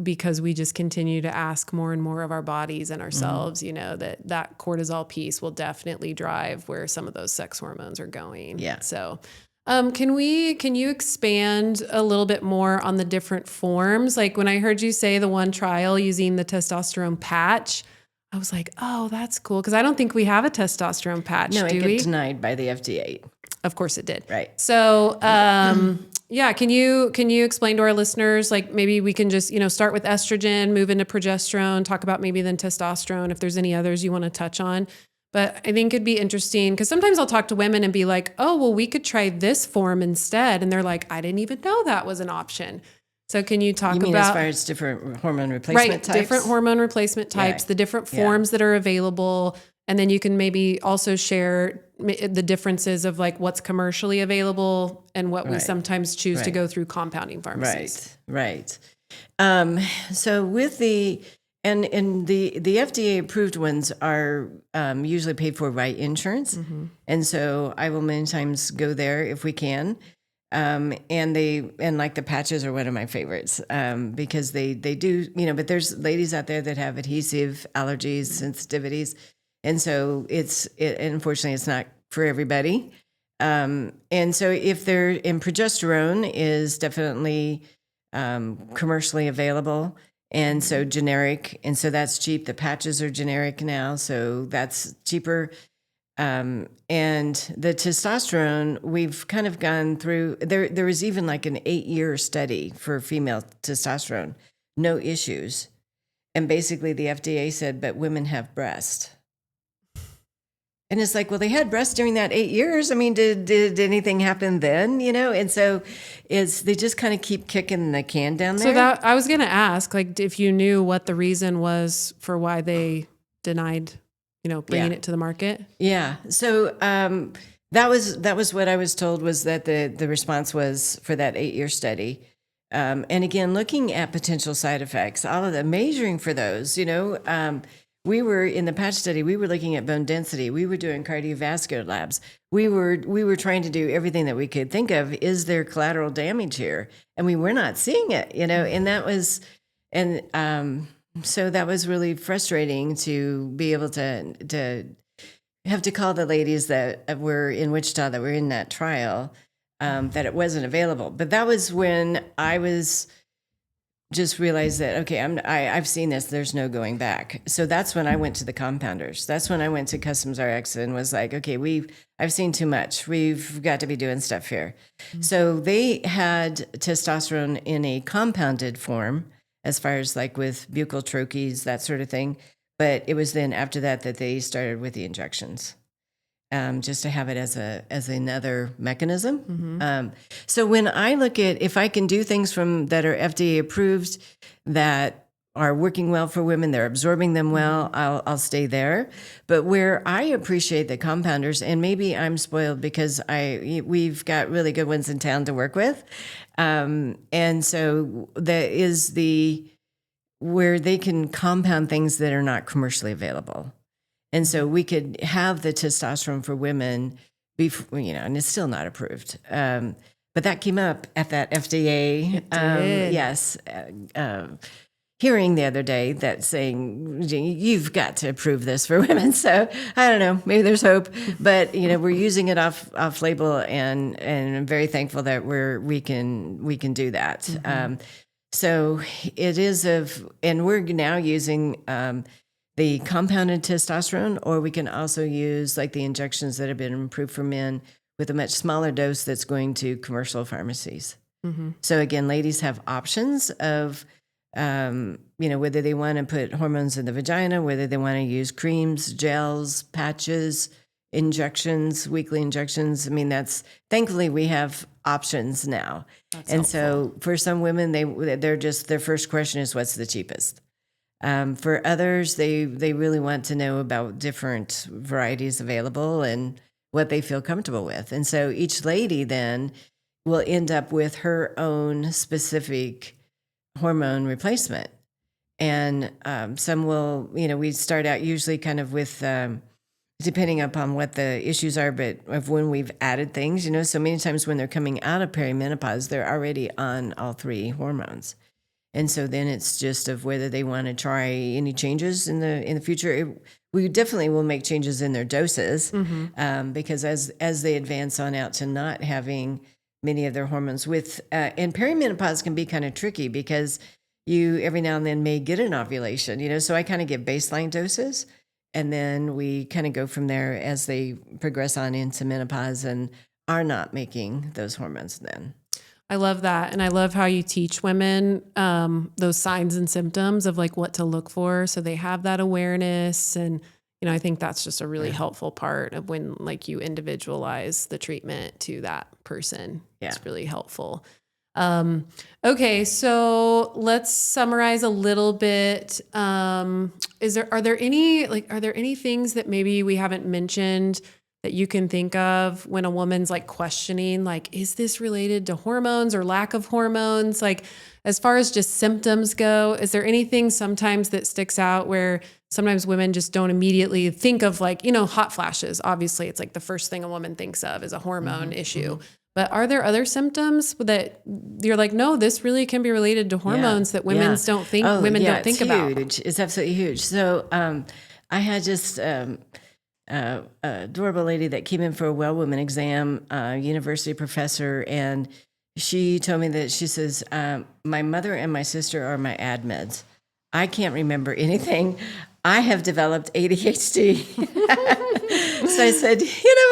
because we just continue to ask more and more of our bodies and ourselves, that cortisol piece will definitely drive where some of those sex hormones are going. Yeah. So can you expand a little bit more on the different forms? Like when I heard you say the one trial using the testosterone patch, I was like, oh, that's cool. Cause I don't think we have a testosterone patch. No, do it we? gets denied by the FDA. Of course it did. Right. So, yeah, can you explain to our listeners, like maybe we can just, start with estrogen, move into progesterone, talk about maybe then testosterone, if there's any others you want to touch on. But I think it'd be interesting because sometimes I'll talk to women and be like, oh, well, we could try this form instead. And they're like, I didn't even know that was an option. So can you talk about as far as different hormone replacement types? Different hormone replacement types, the different forms that are available. And then you can maybe also share the differences of like what's commercially available and what we sometimes choose to go through compounding pharmacies. Right. So with the FDA approved ones are usually paid for by insurance. And so I will many times go there if we can. And like the patches are one of my favorites because they do, but there's ladies out there that have adhesive allergies, sensitivities. And so unfortunately it's not for everybody. And so if progesterone is definitely commercially available. And so generic, and so that's cheap. The patches are generic now, so that's cheaper. And the testosterone, we've kind of gone through, there was even like an 8-year study for female testosterone, no issues. And basically the FDA said, but women have breast. And it's like, well, they had breasts during that 8 years. I mean, did anything happen then, And so they just kind of keep kicking the can down there. So that I was going to ask, like, if you knew what the reason was for why they denied, bringing it to the market. Yeah. So that was what I was told, was that the response was for that 8-year study. And again, looking at potential side effects, all of the measuring for those, we were in the patch study, we were looking at bone density. We were doing cardiovascular labs. We were trying to do everything that we could think of. Is there collateral damage here? And we were not seeing it, and that was, so that was really frustrating to be able to have to call the ladies that were in Wichita that were in that trial, that it wasn't available. But that was when I was just realized that, okay, I've seen this, there's no going back. So that's when I went to the compounders. That's when I went to Customs RX and was like, okay, I've seen too much. We've got to be doing stuff here. Mm-hmm. So they had testosterone in a compounded form, as far as like with buccal troches, that sort of thing. But it was then after that they started with the injections. Just to have it as another mechanism. Mm-hmm. So when I look at if I can do things that are FDA approved, that are working well for women, they're absorbing them well, I'll stay there. But where I appreciate the compounders, and maybe I'm spoiled because we've got really good ones in town to work with, and so that is where they can compound things that are not commercially available. And so we could have the testosterone for women before, and it's still not approved. But that came up at that FDA, hearing the other day that saying, you've got to approve this for women. So I don't know, maybe there's hope, but we're using it off label, and I'm very thankful that we can do that. Mm-hmm. So it is and we're now using, the compounded testosterone, or we can also use like the injections that have been approved for men with a much smaller dose that's going to commercial pharmacies. Mm-hmm. So again, ladies have options of, whether they want to put hormones in the vagina, whether they want to use creams, gels, patches, injections, weekly injections. I mean, thankfully we have options now. That's helpful. So for some women, their first question is, what's the cheapest? For others, they really want to know about different varieties available and what they feel comfortable with. And so each lady then will end up with her own specific hormone replacement. And some will, we start out usually kind of with, depending upon what the issues are, but of when we've added things, so many times when they're coming out of perimenopause, they're already on all 3 hormones. And so then it's just of whether they want to try any changes in the future. We definitely will make changes in their doses, mm-hmm. Because as they advance on out to not having many of their hormones and perimenopause can be kind of tricky because you every now and then may get an ovulation, so I kind of give baseline doses, and then we kind of go from there as they progress on into menopause and are not making those hormones then. I love that. And I love how you teach women those signs and symptoms of like what to look for. So they have that awareness. And, I think that's just a really helpful part of when like you individualize the treatment to that person. Yeah. It's really helpful. Okay. So let's summarize a little bit. Are there any things that maybe we haven't mentioned that you can think of when a woman's like questioning, like, is this related to hormones or lack of hormones? Like, as far as just symptoms go, is there anything sometimes that sticks out where sometimes women just don't immediately think of like, hot flashes? Obviously, it's like the first thing a woman thinks of is a hormone issue. Mm-hmm. But are there other symptoms that you're like, no, this really can be related to hormones that women don't think about? Huge. It's absolutely huge. So I had just adorable lady that came in for a well woman exam, university professor, and she told me that she says, my mother and my sister are my ad meds. I can't remember anything. I have developed ADHD. So I said, you know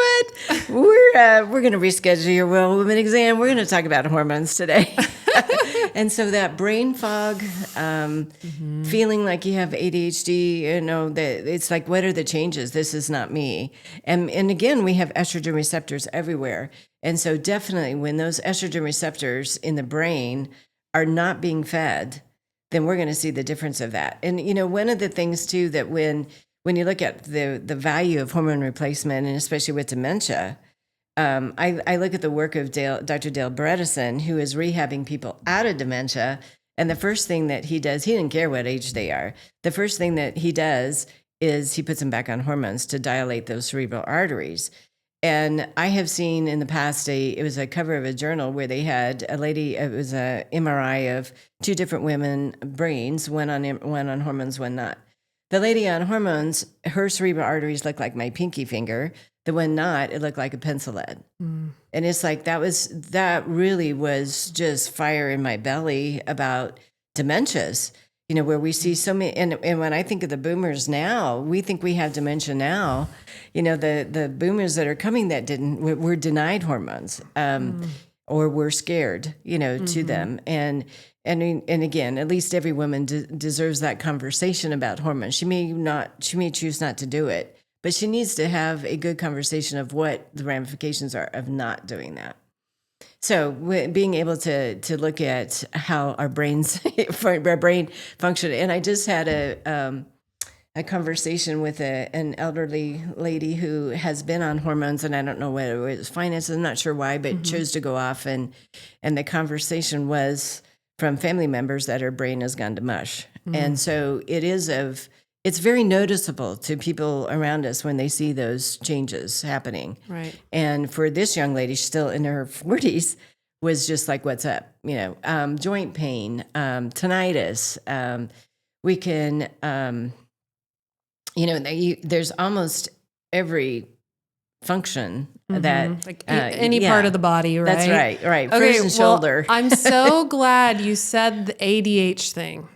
what? We're going to reschedule your Well Woman exam. We're going to talk about hormones today. And so that brain fog, feeling like you have ADHD, that it's like, what are the changes? This is not me. And again, we have estrogen receptors everywhere. And so definitely when those estrogen receptors in the brain are not being fed, then we're going to see the difference of that. And, one of the things too, that when you look at the value of hormone replacement, and especially with dementia, I look at the work of Dr. Dale Bredesen, who is rehabbing people out of dementia. And the first thing that he does, he didn't care what age they are. The first thing that he does is he puts them back on hormones to dilate those cerebral arteries. And I have seen in the past, it was a cover of a journal where they had a lady, it was a MRI of two different women brains, one on hormones, one not. The lady on hormones, her cerebral arteries looked like my pinky finger. The one not, it looked like a pencil lead. And it's like, that really was just fire in my belly about dementias, where we see so many, and when I think of the boomers now, we think we have dementia now, the boomers that are coming that were denied hormones, or were scared, to them. And again, at least every woman deserves that conversation about hormones. She may choose not to do it, but she needs to have a good conversation of what the ramifications are of not doing that. So being able to look at how our brain function. And I just had a conversation with an elderly lady who has been on hormones, and I don't know whether it was finances, I'm not sure why, but chose to go off. And the conversation was from family members that her brain has gone to mush. And so it's very noticeable to people around us when they see those changes happening. Right. And for this young lady, she's still in her 40s, was just like, what's up? Joint pain, tinnitus. We can, there's almost every function that like any part of the body, right? That's right. Okay, Frozen shoulder. I'm so glad you said the ADH thing,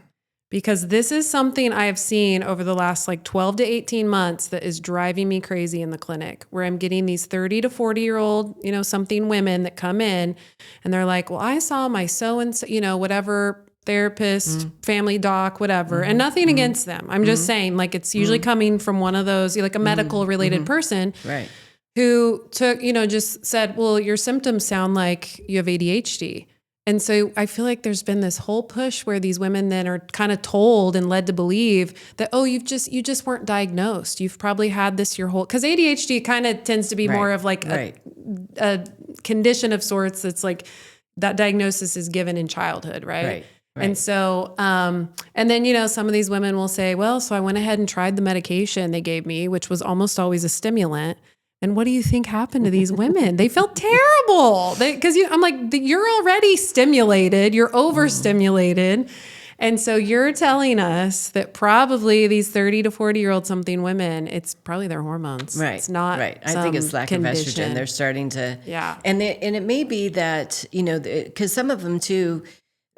because this is something I have seen over the last 12 to 18 months that is driving me crazy in the clinic, where I'm getting these 30 to 40-year-old, something women that come in and they're like, well, I saw my so-and-so, whatever therapist, family doc, whatever, and nothing against them. I'm just saying, it's usually coming from one of those, like a medical related person. Right. Who took, just said, well, your symptoms sound like you have ADHD. And so I feel like there's been this whole push where these women then are kind of told and led to believe that, oh, you just weren't diagnosed. You've probably had this your whole, because ADHD kind of tends to be more of a condition of sorts that's like that diagnosis is given in childhood, right? Right. And so, and then, some of these women will say, well, so I went ahead and tried the medication they gave me, which was almost always a stimulant. And what do you think happened to these women? They felt terrible because I'm like, you're already stimulated, you're overstimulated. And so you're telling us that probably these 30 to 40-year-old something women, it's probably their hormones. Right. It's not right. I think it's lack of estrogen. They're starting to. Yeah. And it may be that, because some of them too,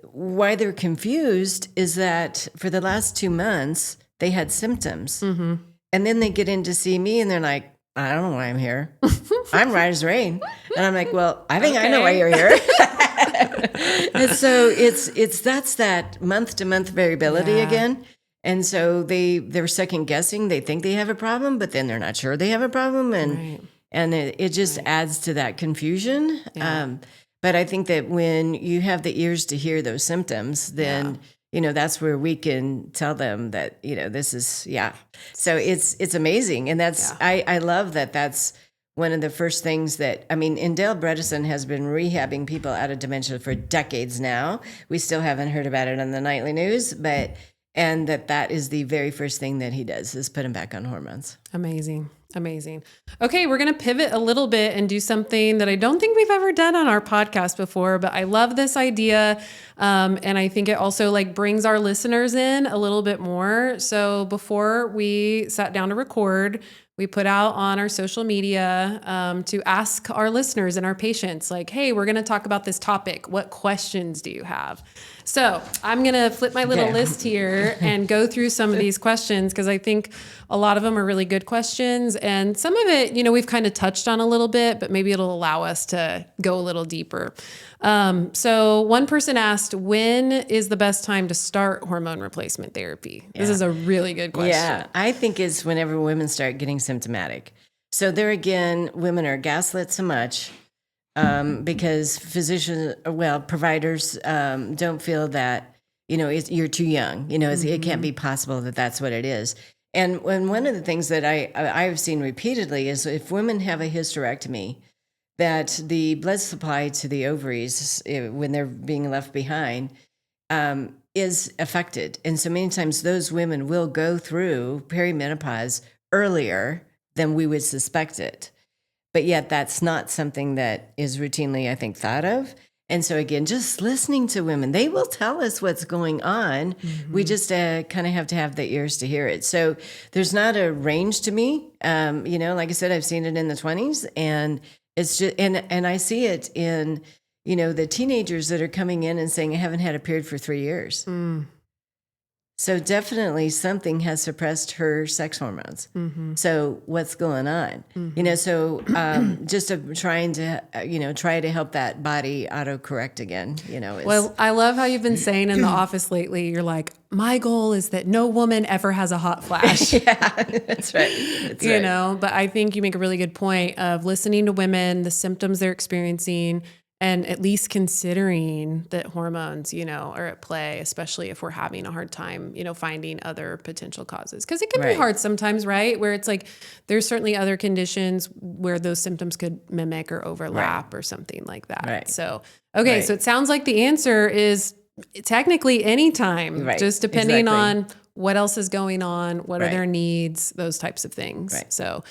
why they're confused is that for the last 2 months, they had symptoms. And then they get in to see me and they're like, I don't know why I'm here. I'm right as rain. And I'm like, well, I think I know why you're here. And so that's that month to month variability again. And so they're second guessing. They think they have a problem, but then they're not sure they have a problem. And it just adds to that confusion. Yeah. But I think that when you have the ears to hear those symptoms, then that's where we can tell them that, this is, So it's amazing. And I love that that's one of the first things that, and Dale Bredesen has been rehabbing people out of dementia for decades now. We still haven't heard about it on the nightly news, and that is the very first thing that he does is put them back on hormones. Amazing. Okay, we're going to pivot a little bit and do something that I don't think we've ever done on our podcast before, but I love this idea. And I think it also brings our listeners in a little bit more. So before we sat down to record, we put out on our social media to ask our listeners and our patients, hey, we're going to talk about this topic. What questions do you have? So I'm going to flip my little list here and go through some of these questions, because I think a lot of them are really good questions. And some of it, we've kind of touched on a little bit, but maybe it'll allow us to go a little deeper. So one person asked, when is the best time to start hormone replacement therapy? This is a really good question. Yeah, I think it's whenever women start getting symptomatic. So there again, women are gaslit so much because providers don't feel that, you're too young. It can't be possible that that's what it is. And one of the things that I've seen repeatedly is if women have a hysterectomy, that the blood supply to the ovaries, when they're being left behind, is affected. And so many times those women will go through perimenopause earlier than we would suspect it. But yet that's not something that is routinely, I think, thought of. And so again, just listening to women, they will tell us what's going on. Mm-hmm. We just kind of have to have the ears to hear it. So there's not a range to me. Like I said, I've seen it in the 20s, and it's just, and I see it in, the teenagers that are coming in and saying, I haven't had a period for 3 years. Mm. So definitely something has suppressed her sex hormones. Mm-hmm. So what's going on? Mm-hmm. Just trying to, try to help that body autocorrect again, Well, I love how you've been saying in the office lately, you're like, my goal is that no woman ever has a hot flash. Yeah, that's right. But I think you make a really good point of listening to women, the symptoms they're experiencing, and at least considering that hormones, are at play, especially if we're having a hard time, finding other potential causes. Because it can be hard sometimes, right? Where it's like, there's certainly other conditions where those symptoms could mimic or overlap or something like that. Right. So, okay. So it sounds like the answer is technically anytime, just depending on what else is going on, what are their needs, those types of things. Right. So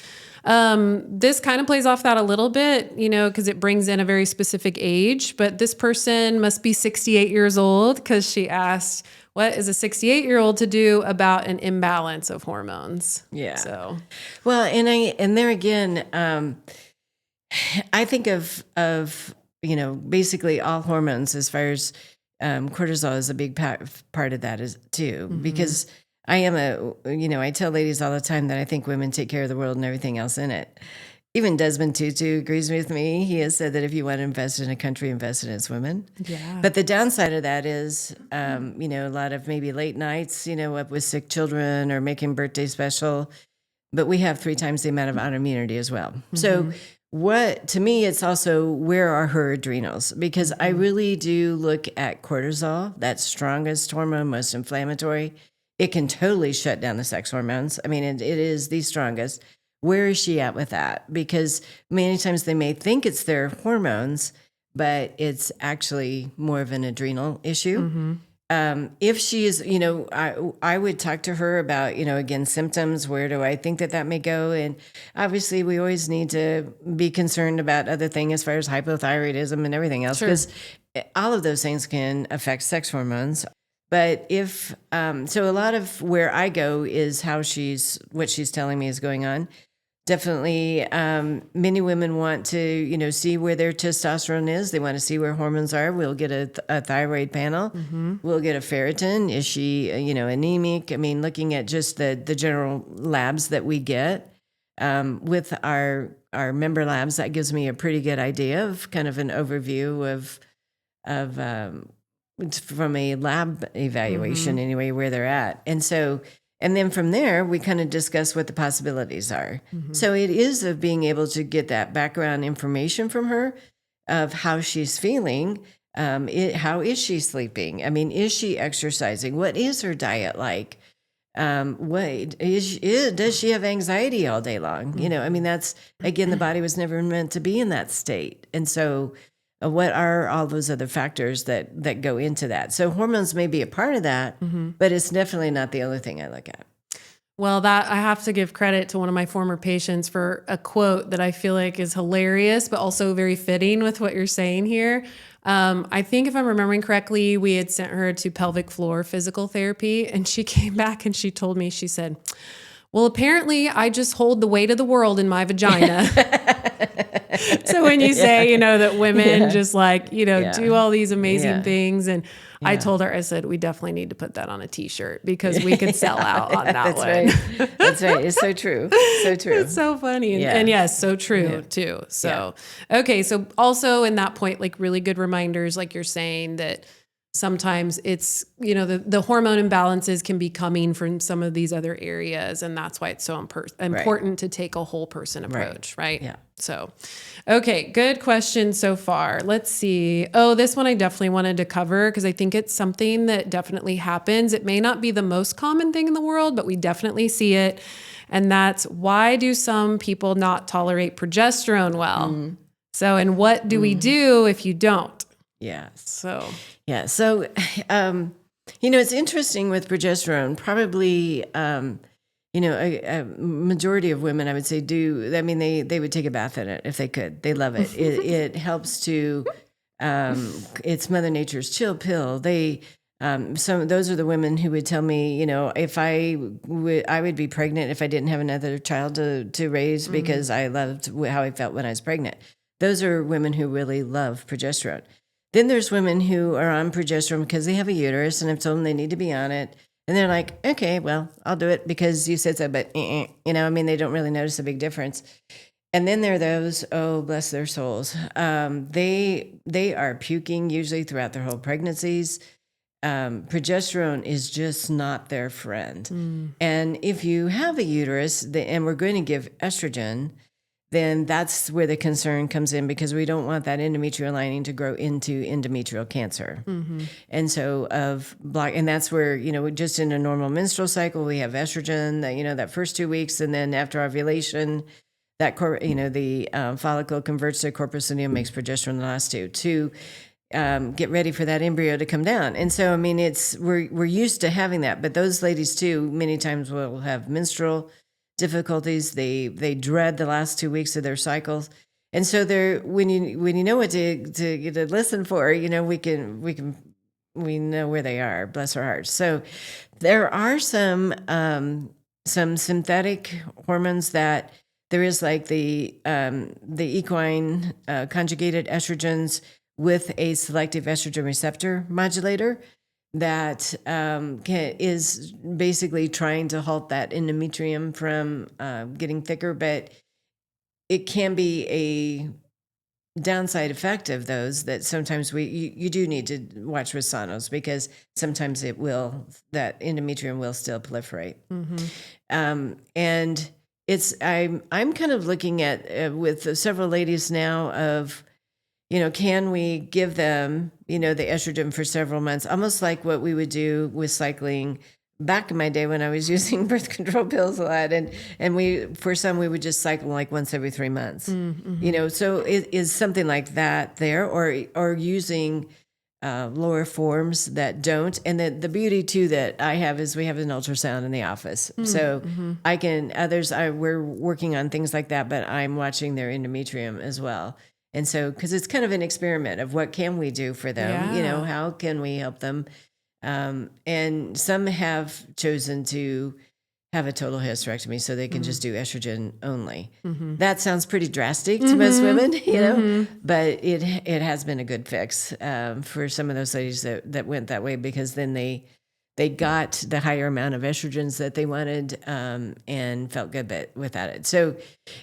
this kind of plays off that a little bit, because it brings in a very specific age, but this person must be 68 years old, because she asked, what is a 68-year-old to do about an imbalance of hormones? Yeah. So, well, and there again, I think of basically all hormones, as far as cortisol is a big part of that is too, mm-hmm. because I am I tell ladies all the time that I think women take care of the world and everything else in it. Even Desmond Tutu agrees with me. He has said that if you want to invest in a country, invest in its women. Yeah. But the downside of that is, a lot of maybe late nights, up with sick children or making birthday special. But we have 3 times the amount of autoimmunity as well. Mm-hmm. So to me, it's also, where are her adrenals? Because I really do look at cortisol, that strongest hormone, most inflammatory. It can totally shut down the sex hormones. I mean, it is the strongest. Where is she at with that? Because many times they may think it's their hormones, but it's actually more of an adrenal issue. Mm-hmm. If she is, I would talk to her about, again, symptoms. Where do I think that may go? And obviously we always need to be concerned about other things as far as hypothyroidism and everything else, because all of those things can affect sex hormones. But if, so a lot of where I go is what she's telling me is going on. Definitely, many women want to, see where their testosterone is. They want to see where hormones are. We'll get a thyroid panel. Mm-hmm. We'll get a ferritin. Is she, anemic? I mean, looking at just the general labs that we get with our member labs, that gives me a pretty good idea of kind of an overview of from a lab evaluation, mm-hmm. anyway, where they're at. And then from there, we kind of discuss what the possibilities are. Mm-hmm. So it is of being able to get that background information from her of how she's feeling. How is she sleeping? I mean, is she exercising? What is her diet like? Does she have anxiety all day long? Mm-hmm. That's, again, the body was never meant to be in that state. And so what are all those other factors that go into that? So hormones may be a part of that, mm-hmm. but it's definitely not the only thing I look at. Well, that I have to give credit to one of my former patients for a quote that I feel like is hilarious, but also very fitting with what you're saying here. I think if I'm remembering correctly, we had sent her to pelvic floor physical therapy, and she came back and she told me, she said, Well, apparently I just hold the weight of the world in my vagina. So when you say, that women just do all these amazing things. And I told her, I said, we definitely need to put that on a t-shirt because we could sell out on that That's one. right. That's right. It's so true. So true. It's so funny. And yes, so true too. So, okay. So also in that point, like really good reminders, like you're saying that sometimes it's, the hormone imbalances can be coming from some of these other areas. And that's why it's so important to take a whole person approach, right? Yeah. So, okay, good question so far. Let's see. Oh, this one I definitely wanted to cover because I think it's something that definitely happens. It may not be the most common thing in the world, but we definitely see it. And that's why do some people not tolerate progesterone well? So, and what do we do if you don't? Yes. So, So, it's interesting with progesterone, probably, a majority of women, I would say, they would take a bath in it if they could. They love it. It helps to, it's Mother Nature's chill pill. Those are the women who would tell me, if I would be pregnant if I didn't have another child to raise because I loved how I felt when I was pregnant. Those are women who really love progesterone. Then there's women who are on progesterone because they have a uterus and I've told them they need to be on it. And they're like, okay, well, I'll do it because you said so, but, they don't really notice a big difference. And then there are those, oh, bless their souls. They are puking usually throughout their whole pregnancies. Progesterone is just not their friend. And if you have a uterus and we're going to give estrogen, then that's where the concern comes in because we don't want that endometrial lining to grow into endometrial cancer. And so and that's where, just in a normal menstrual cycle, we have estrogen, that first 2 weeks. And then after ovulation, that, the follicle converts to corpus luteum, makes progesterone the last two to get ready for that embryo to come down. And so, we're used to having that, but those ladies too, many times will have menstrual difficulties. They dread the last 2 weeks of their cycles. And so when you know what to listen for, we know where they are, bless our hearts. So there are some synthetic hormones that there is like the equine conjugated estrogens with a selective estrogen receptor modulator that is basically trying to halt that endometrium from getting thicker, but it can be a downside effect of those that sometimes you do need to watch with sonos because sometimes that endometrium will still proliferate. And I'm kind of looking at with several ladies now of, can we give them, the estrogen for several months, almost like what we would do with cycling back in my day when I was using birth control pills a lot. And we would just cycle like once every 3 months, so it is something like that there, or using lower forms that don't. And the beauty too that I have is we have an ultrasound in the office. So we're working on things like that, but I'm watching their endometrium as well. And so, because it's kind of an experiment of what can we do for them, how can we help them? And some have chosen to have a total hysterectomy so they can just do estrogen only. That sounds pretty drastic to most women, but it has been a good fix for some of those ladies that went that way because then they got the higher amount of estrogens that they wanted and felt good without it. So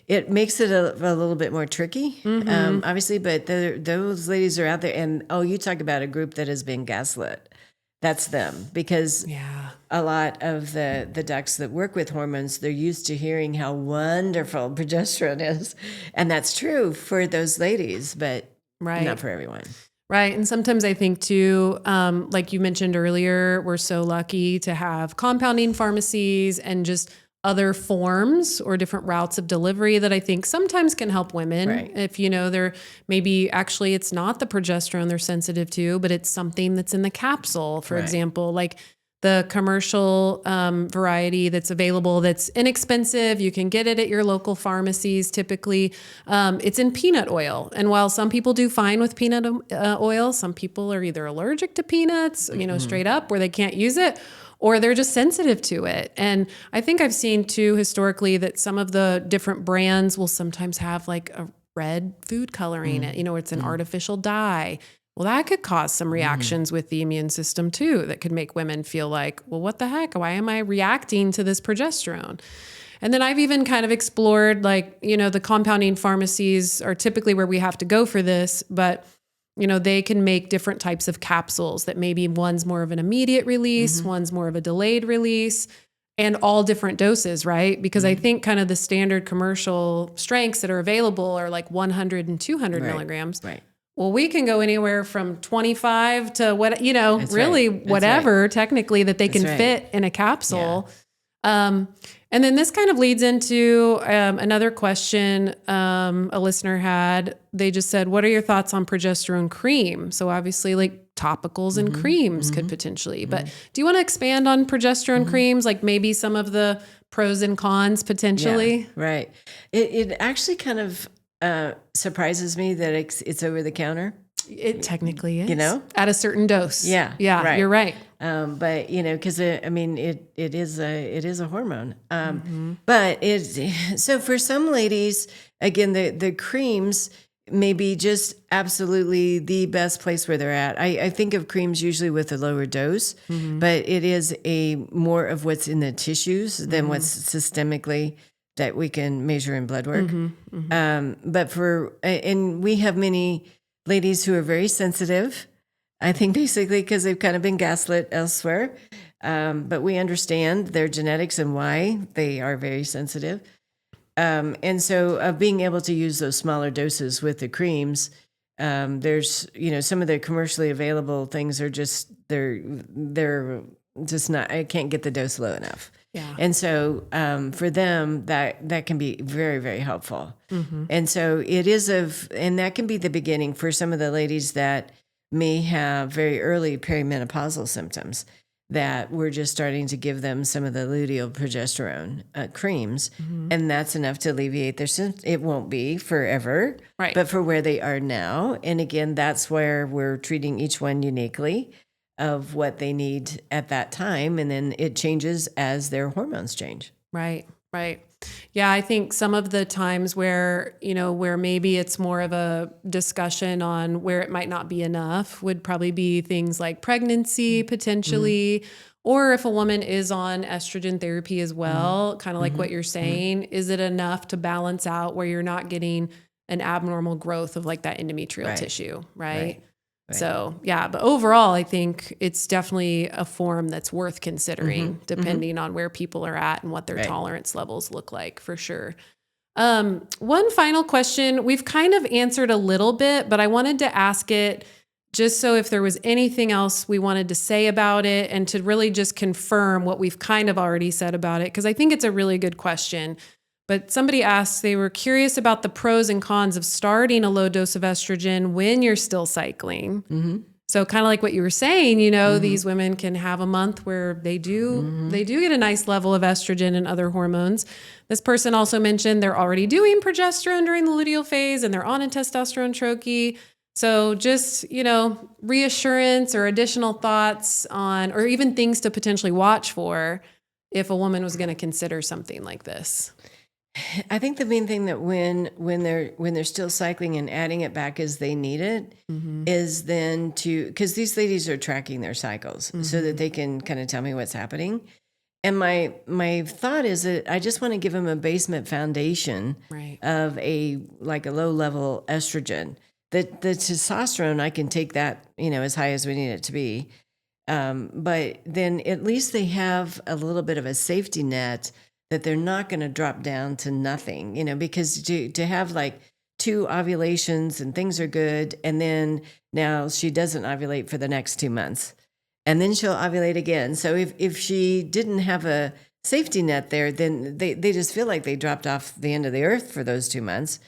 it makes it a little bit more tricky, obviously, but those ladies are out there. And, you talk about a group that has been gaslit. That's them because a lot of the docs that work with hormones, they're used to hearing how wonderful progesterone is. And that's true for those ladies, but not for everyone. Right. And sometimes I think too, like you mentioned earlier, we're so lucky to have compounding pharmacies and just other forms or different routes of delivery that I think sometimes can help women. Right. If, they're maybe actually it's not the progesterone they're sensitive to, but it's something that's in the capsule, for example, like the commercial variety that's available that's inexpensive. You can get it at your local pharmacies. Typically, it's in peanut oil. And while some people do fine with peanut oil, some people are either allergic to peanuts, straight up where they can't use it, or they're just sensitive to it. And I think I've seen too historically that some of the different brands will sometimes have like a red food coloring it, it's an artificial dye. Well, that could cause some reactions with the immune system too, that could make women feel like, well, what the heck? Why am I reacting to this progesterone? And then I've even kind of explored the compounding pharmacies are typically where we have to go for this, but they can make different types of capsules that maybe one's more of an immediate release, one's more of a delayed release, and all different doses, right? Because I think kind of the standard commercial strengths that are available are like 100 and 200 milligrams. Right. Well, we can go anywhere from 25 to That's whatever technically that they can fit in a capsule. Yeah. And then this kind of leads into another question a listener had. They just said, what are your thoughts on progesterone cream? So obviously like topicals and creams could potentially, but do you want to expand on progesterone creams? Like maybe some of the pros and cons potentially? Yeah, right. It actually kind of surprises me that it's over the counter. It technically is, at a certain dose. Yeah, right. You're right. But because it is a hormone. But so for some ladies, again, the creams may be just absolutely the best place where they're at. I think of creams usually with a lower dose, but it is more of what's in the tissues than what's systemically that we can measure in blood work. But and we have many ladies who are very sensitive, I think basically because they've kind of been gaslit elsewhere. But we understand their genetics and why they are very sensitive. And so being able to use those smaller doses with the creams, there's, some of the commercially available things are just, they're just not, I can't get the dose low enough. Yeah. And so for them, that can be very, very helpful. And so and that can be the beginning for some of the ladies that may have very early perimenopausal symptoms, that we're just starting to give them some of the luteal progesterone creams. And that's enough to alleviate their symptoms. It won't be forever, right? But for where they are now. And again, that's where we're treating each one uniquely of what they need at that time. And then it changes as their hormones change. Right. Yeah, I think some of the times where maybe it's more of a discussion on where it might not be enough would probably be things like pregnancy potentially, or if a woman is on estrogen therapy as well, kind of like what you're saying, is it enough to balance out where you're not getting an abnormal growth of like that endometrial tissue, right? So yeah, but overall, I think it's definitely a form that's worth considering depending on where people are at and what their tolerance levels look like, for sure. One final question, we've kind of answered a little bit, but I wanted to ask it just so if there was anything else we wanted to say about it and to really just confirm what we've kind of already said about it, because I think it's a really good question. But somebody asked, they were curious about the pros and cons of starting a low dose of estrogen when you're still cycling. So kind of like what you were saying, these women can have a month where they do get a nice level of estrogen and other hormones. This person also mentioned they're already doing progesterone during the luteal phase and they're on a testosterone troche. So just, reassurance or additional thoughts on, or even things to potentially watch for if a woman was going to consider something like this. I think the main thing that when they're still cycling and adding it back as they need it is then because these ladies are tracking their cycles so that they can kind of tell me what's happening. And my thought is that I just want to give them a basement foundation of a low level estrogen. The testosterone, I can take that, as high as we need it to be. But then at least they have a little bit of a safety net that they're not going to drop down to nothing, because to have like 2 ovulations and things are good. And then now she doesn't ovulate for the next 2 months and then she'll ovulate again. So if she didn't have a safety net there, then they just feel like they dropped off the end of the earth for those 2 months.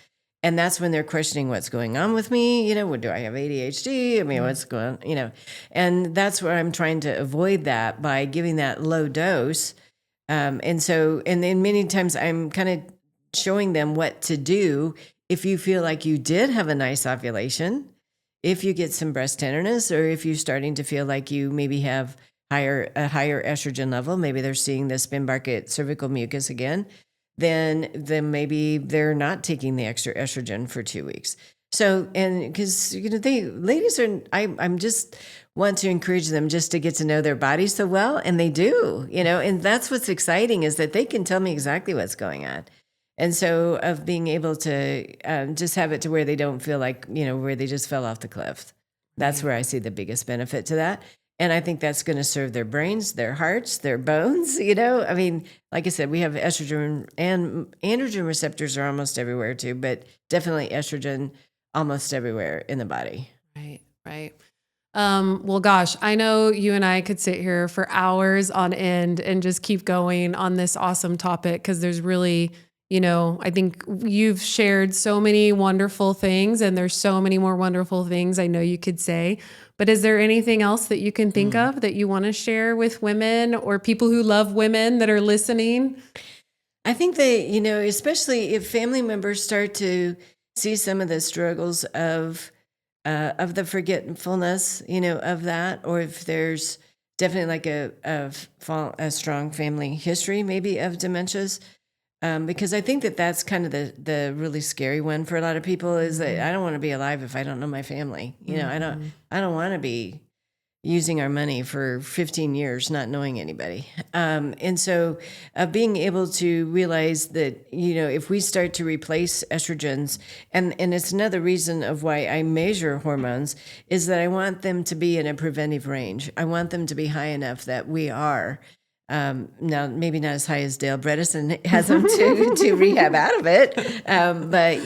And that's when they're questioning what's going on with me. Do I have ADHD? I mean, what's going on, and that's where I'm trying to avoid that by giving that low dose. And then many times I'm kind of showing them what to do if you feel like you did have a nice ovulation, if you get some breast tenderness, or if you're starting to feel like you maybe have a higher estrogen level, maybe they're seeing the spin barket cervical mucus again, then maybe they're not taking the extra estrogen for 2 weeks. So, and because, ladies are, I'm just want to encourage them just to get to know their bodies so well. And they do, and that's what's exciting, is that they can tell me exactly what's going on. And so of being able to just have it to where they don't feel like, where they just fell off the cliff. That's where I see the biggest benefit to that. And I think that's going to serve their brains, their hearts, their bones. I mean, like I said, we have estrogen and androgen receptors are almost everywhere too, but definitely estrogen almost everywhere in the body. Right. Well, gosh, I know you and I could sit here for hours on end and just keep going on this awesome topic, because there's really, I think you've shared so many wonderful things, and there's so many more wonderful things I know you could say. But is there anything else that you can think of that you want to share with women or people who love women that are listening? I think that, especially if family members start to see some of the struggles of the forgetfulness, of that, or if there's definitely like a strong family history, maybe, of dementias. Because I think that that's kind of the really scary one for a lot of people, is that I don't want to be alive if I don't know my family. I don't want to be using our money for 15 years not knowing anybody. And so being able to realize that, if we start to replace estrogens, and it's another reason of why I measure hormones, is that I want them to be in a preventive range. I want them to be high enough that we are, now maybe not as high as Dale Bredesen has them to rehab out of it, but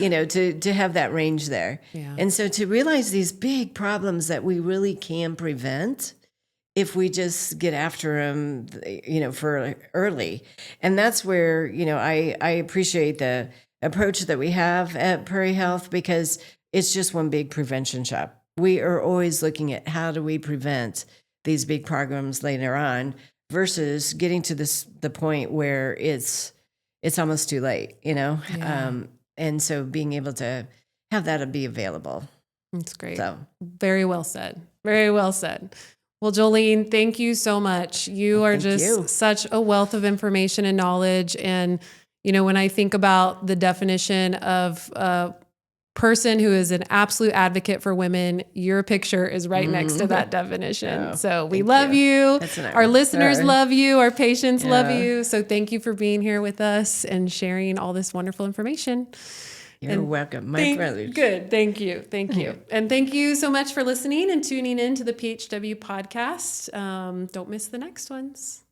to have that range there. Yeah. And so to realize these big problems that we really can prevent if we just get after them, for early. And that's where, I appreciate the approach that we have at Prairie Health, because it's just one big prevention shop. We are always looking at how do we prevent these big programs later on, versus getting to the point where it's almost too late, Yeah. And so being able to have that be available. That's great. So very well said. Very well said. Well, Joleen, thank you so much. You are just such a wealth of information and knowledge. And, when I think about the definition of person who is an absolute advocate for women, your picture is right next to that definition. So we love you. Our listeners love you. Our patients love you. So thank you for being here with us and sharing all this wonderful information. You're welcome. My privilege. Good. Thank you. Thank you. And thank you so much for listening and tuning in to the PHW podcast. Don't miss the next ones.